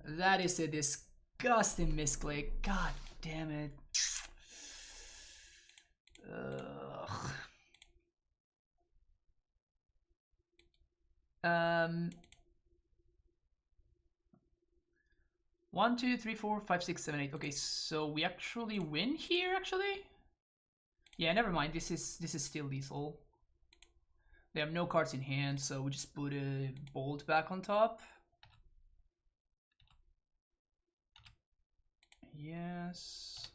That is a disgusting misclick. God damn it. Ugh. 1, 2, 3, 4, 5, 6, 7, 8. Okay, so we actually win here, actually? Yeah, never mind. This is still lethal. They have no cards in hand, so we just put a bolt back on top. Yes.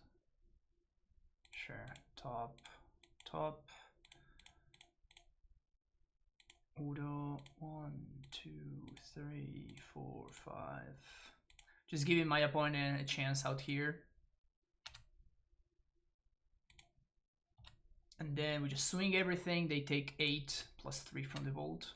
Sure. Top. Udo. 1, 2, 3, 4, 5. Just giving my opponent a chance out here. And then we just swing everything. They take 8 plus 3 from the bolt.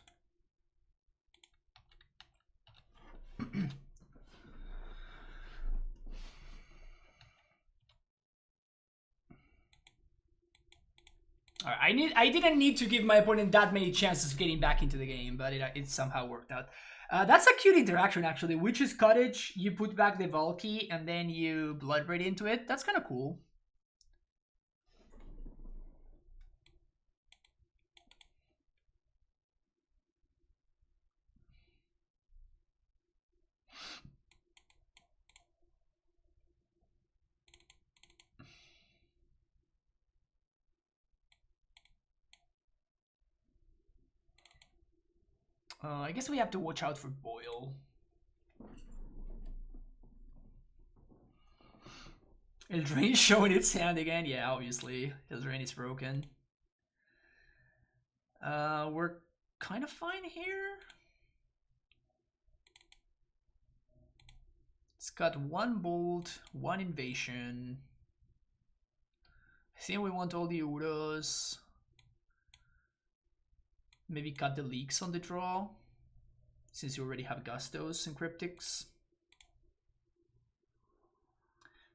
Alright, I didn't need to give my opponent that many chances of getting back into the game, but it somehow worked out. That's a cute interaction, actually. Witch's Cottage, you put back the Valki, and then you Blood Braid into it. That's kind of cool. I guess we have to watch out for Boil. Eldraine showing its hand again. Yeah, obviously. Eldraine is broken. We're kind of fine here. It's got 1 bolt, 1 invasion. I think we want all the Uros. Maybe cut the leaks on the draw, since you already have Gustos and Cryptics.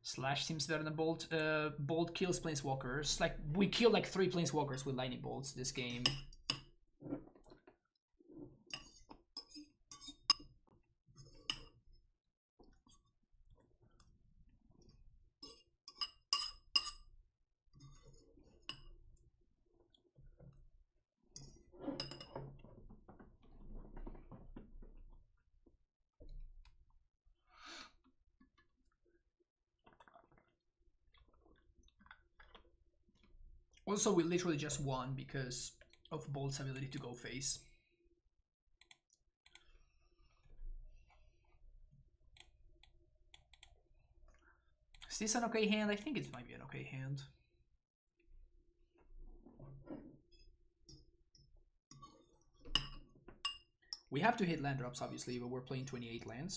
Slash seems better than Bolt. Bolt kills Planeswalkers. Like, we kill like 3 Planeswalkers with Lightning Bolts this game. Also, we literally just won because of Bolt's ability to go face. Is this an okay hand? I think it might be an okay hand. We have to hit land drops, obviously, but we're playing 28 lands.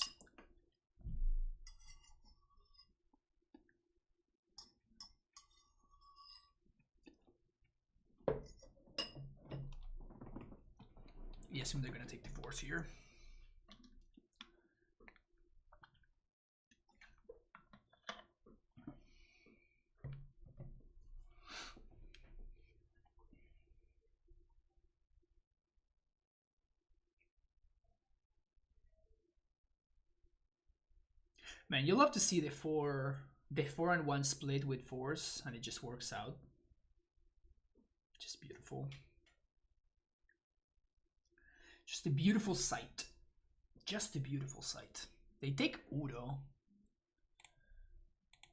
I assume they're going to take the force here. Man, you love to see the 4 and 1 split with force, and it just works out. Just beautiful. Just a beautiful sight. Just a beautiful sight. They take Udo.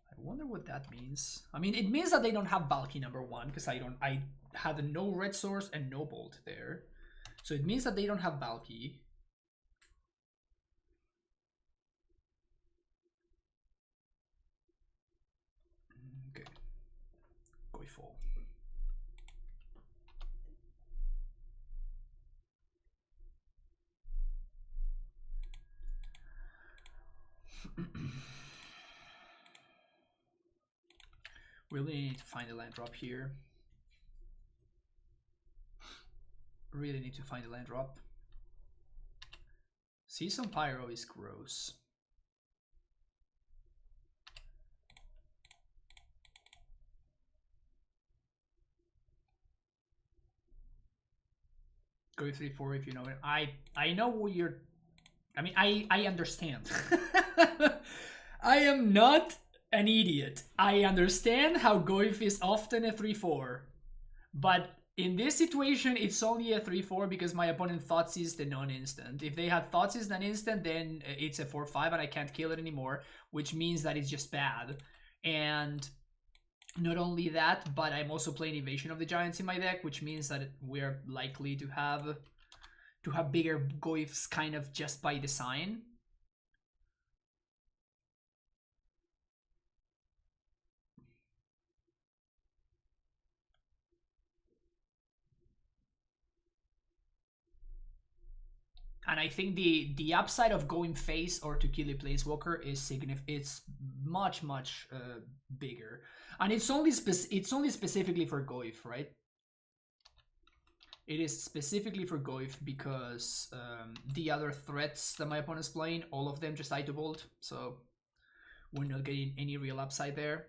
I wonder what that means. I mean, it means that they don't have Valki #1, because I had no red source and no bolt there. So it means that they don't have Valki. Okay. Go full. Really need to find a land drop here. Really need to find a land drop. Season Pyro is gross. Go 3/4 if you know it. I know what you're. I mean, I understand. I am not an idiot. I understand how Goif is often a 3/4, but in this situation, it's only a 3/4 because my opponent Thoughtseize the non-instant. If they had Thoughtseize non-instant, then it's a 4/5 and I can't kill it anymore, which means that it's just bad. And not only that, but I'm also playing Invasion of the Giants in my deck, which means that we're likely to have bigger Goifs kind of just by design. And I think the upside of going face or to kill a planeswalker is it's much bigger, and it's only specifically for Goyf, right? It is specifically for Goyf because the other threats that my opponent's playing, all of them just die to bolt, so we're not getting any real upside there.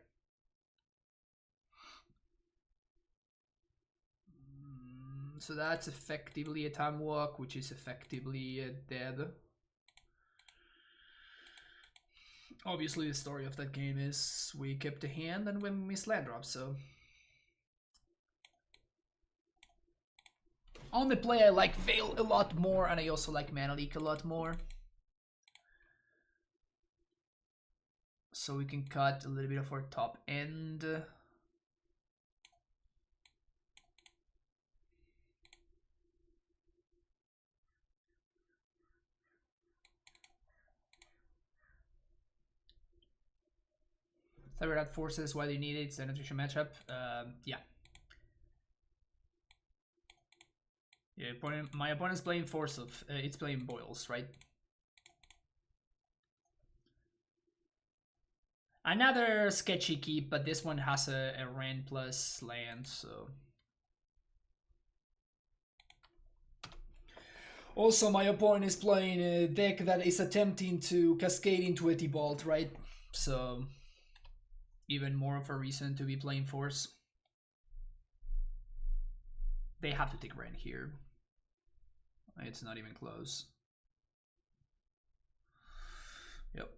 So that's effectively a time walk, which is effectively dead. Obviously, the story of that game is we kept the hand and we missed land drops, so. On the play, I like Veil a lot more, and I also like Mana Leak a lot more. So we can cut a little bit of our top end. Cyber forces why they need it. It's an attrition matchup. Yeah. Yeah, my opponent's playing Force of. It's playing Boils, right? Another sketchy keep, but this one has a Rand plus land, so. Also, my opponent is playing a deck that is attempting to cascade into a T-Bolt, right? So, even more of a reason to be playing Force. They have to take Rand here. It's not even close. Yep.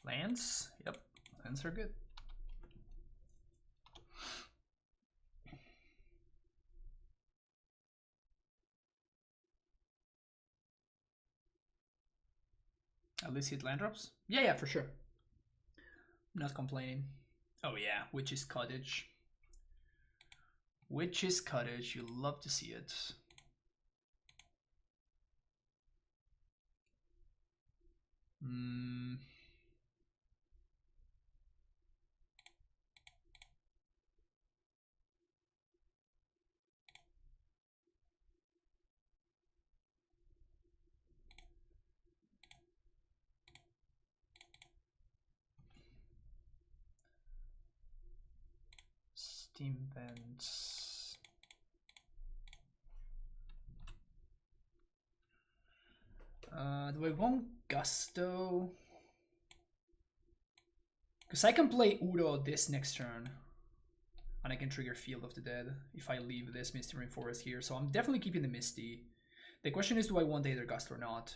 Lands? Yep. Lands are good. At least hit land drops? Yeah, for sure. I'm not complaining. Oh yeah, Witch's Cottage. Witch's Cottage, you love to see it. Steam Vents. Do I want Gusto? Because I can play Udo this next turn. And I can trigger Field of the Dead if I leave this Misty Rainforest here. So I'm definitely keeping the Misty. The question is, do I want Aether Gust or not?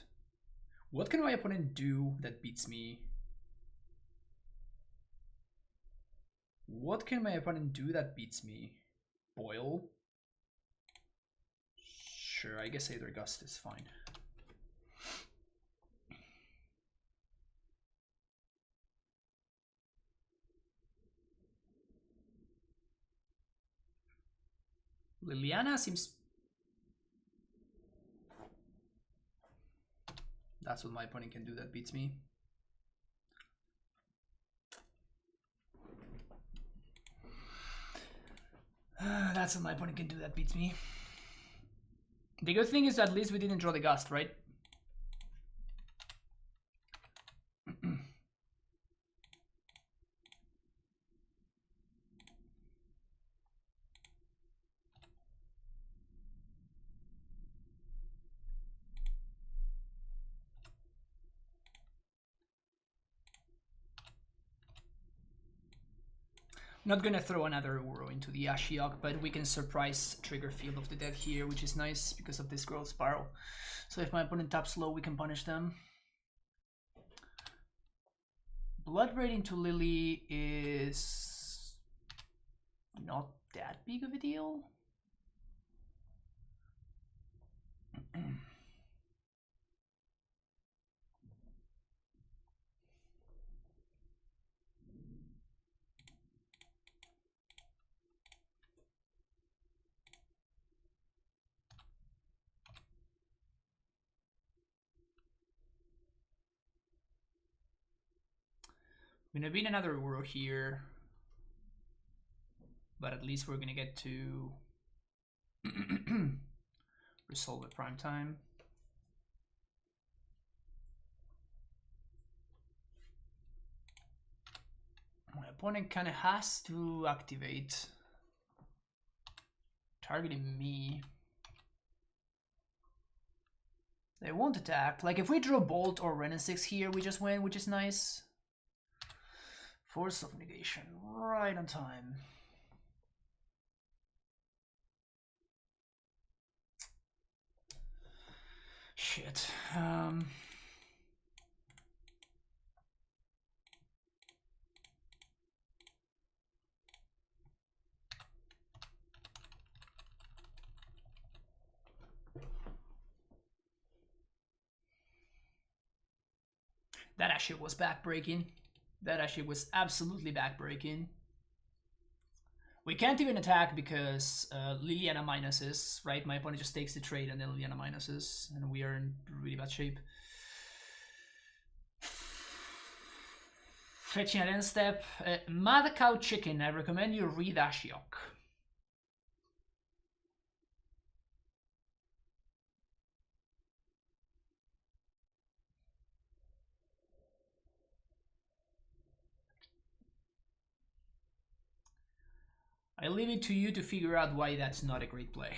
What can my opponent do that beats me? What can my opponent do that beats me? Boil? Sure, I guess Aether Gust is fine. Liliana seems... That's what my opponent can do that beats me. That's what my opponent can do that beats me. The good thing is at least we didn't draw the Gust, right? Not gonna throw another Uro into the Ashiok, but we can surprise trigger Field of the Dead here, which is nice because of this growth spiral. So if my opponent taps low, we can punish them. Blood Braid into Lily is not that big of a deal. Gonna be another Uro here, but at least we're gonna get to resolve at prime time. My opponent kind of has to activate, targeting me. They won't attack. Like if we draw Bolt or Renaissance here, we just win, which is nice. Force of negation, right on time. Shit. That actually was backbreaking. That actually was absolutely backbreaking. We can't even attack because Liliana minuses, right? My opponent just takes the trade and then Liliana minuses, and we are in really bad shape. Fetching an end step. Mad Cow Chicken, I recommend you read Ashiok. I leave it to you to figure out why that's not a great play.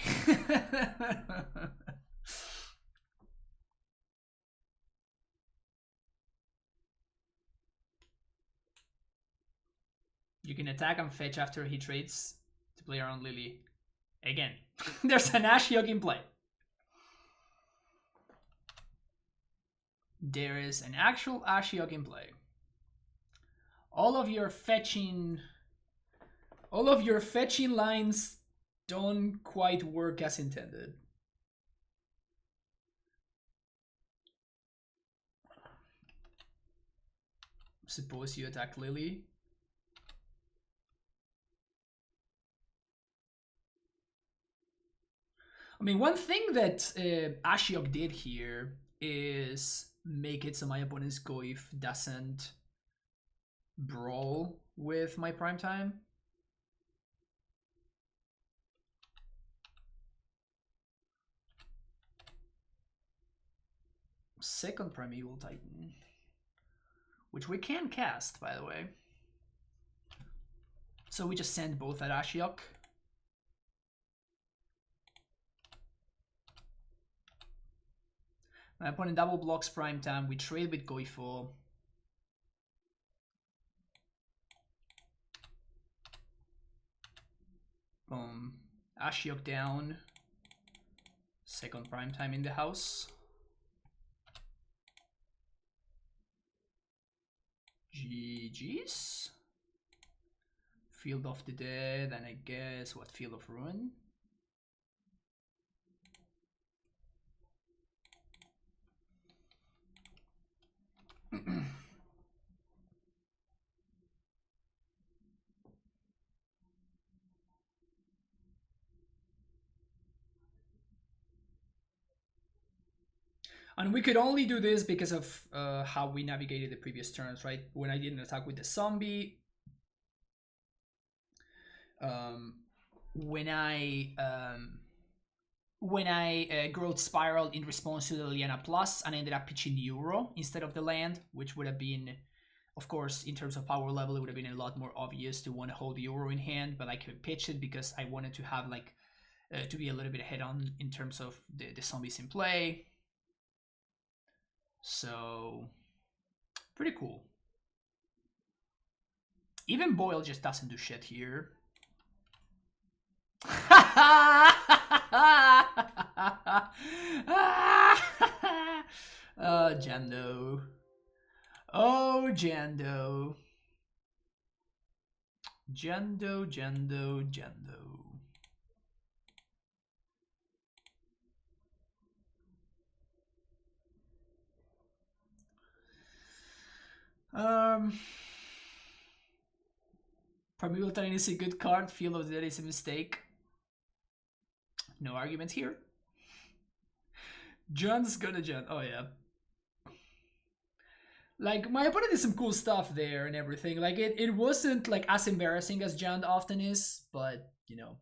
You can attack and fetch after he trades to play around Lily. Again, there's an Ashiok in play. There is an actual Ashiok in play. All of your fetching lines don't quite work as intended. Suppose you attack Lily. I mean, one thing that Ashiok did here is make it so my opponent's Goif doesn't brawl with my prime time. Second Primeval Titan, which we can cast, by the way. So we just send both at Ashiok. My opponent double blocks prime time. We trade with Goifo. Boom. Ashiok down. Second prime time in the house. GG's. Field of the Dead, and I guess what, Field of Ruin? And we could only do this because of how we navigated the previous turns, right? When I didn't attack with the zombie. When I growth spiraled in response to the Liliana Plus and I ended up pitching Euro instead of the land, which would have been, of course, in terms of power level, it would have been a lot more obvious to want to hold the Euro in hand, but I could pitch it because I wanted to have like to be a little bit ahead on in terms of the zombies in play. So pretty cool. Even Boyle just doesn't do shit here. Oh, Jando. Oh, Jando. Jando. Primeval Titan is a good card. Field of the Dead is a mistake. No arguments here. John's gonna John. Oh yeah. Like, my opponent did some cool stuff there and everything. Like, it wasn't, like, as embarrassing as Jund often is, but, you know,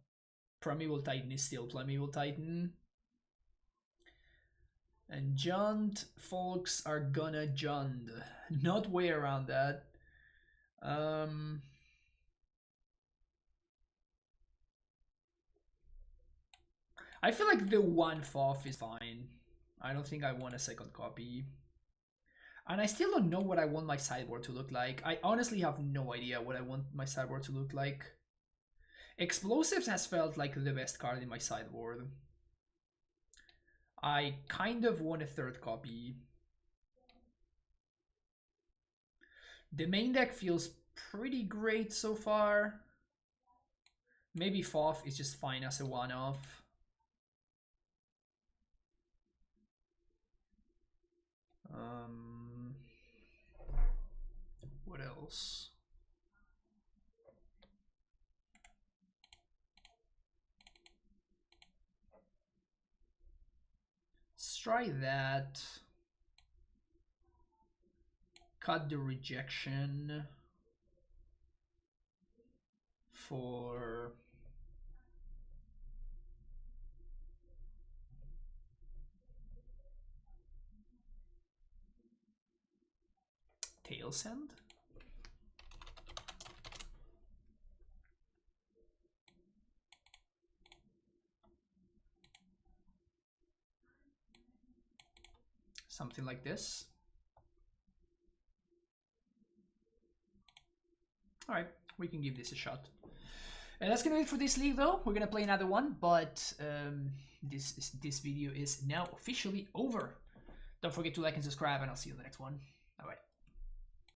Primeval Titan is still Primeval Titan. And Jund folks are gonna Jund. Not way around that. I feel like the one FOF is fine. I don't think I want a second copy. And I still don't know what I want my sideboard to look like. I honestly have no idea what I want my sideboard to look like. Explosives has felt like the best card in my sideboard. I kind of want a third copy. The main deck feels pretty great so far. Maybe FOF is just fine as a one-off. What else? Let's try that. Cut the rejection for Tail Send. Something like this. Alright, we can give this a shot. And that's gonna be it for this league though. We're gonna play another one, but this video is now officially over. Don't forget to like and subscribe, and I'll see you in the next one. Bye bye.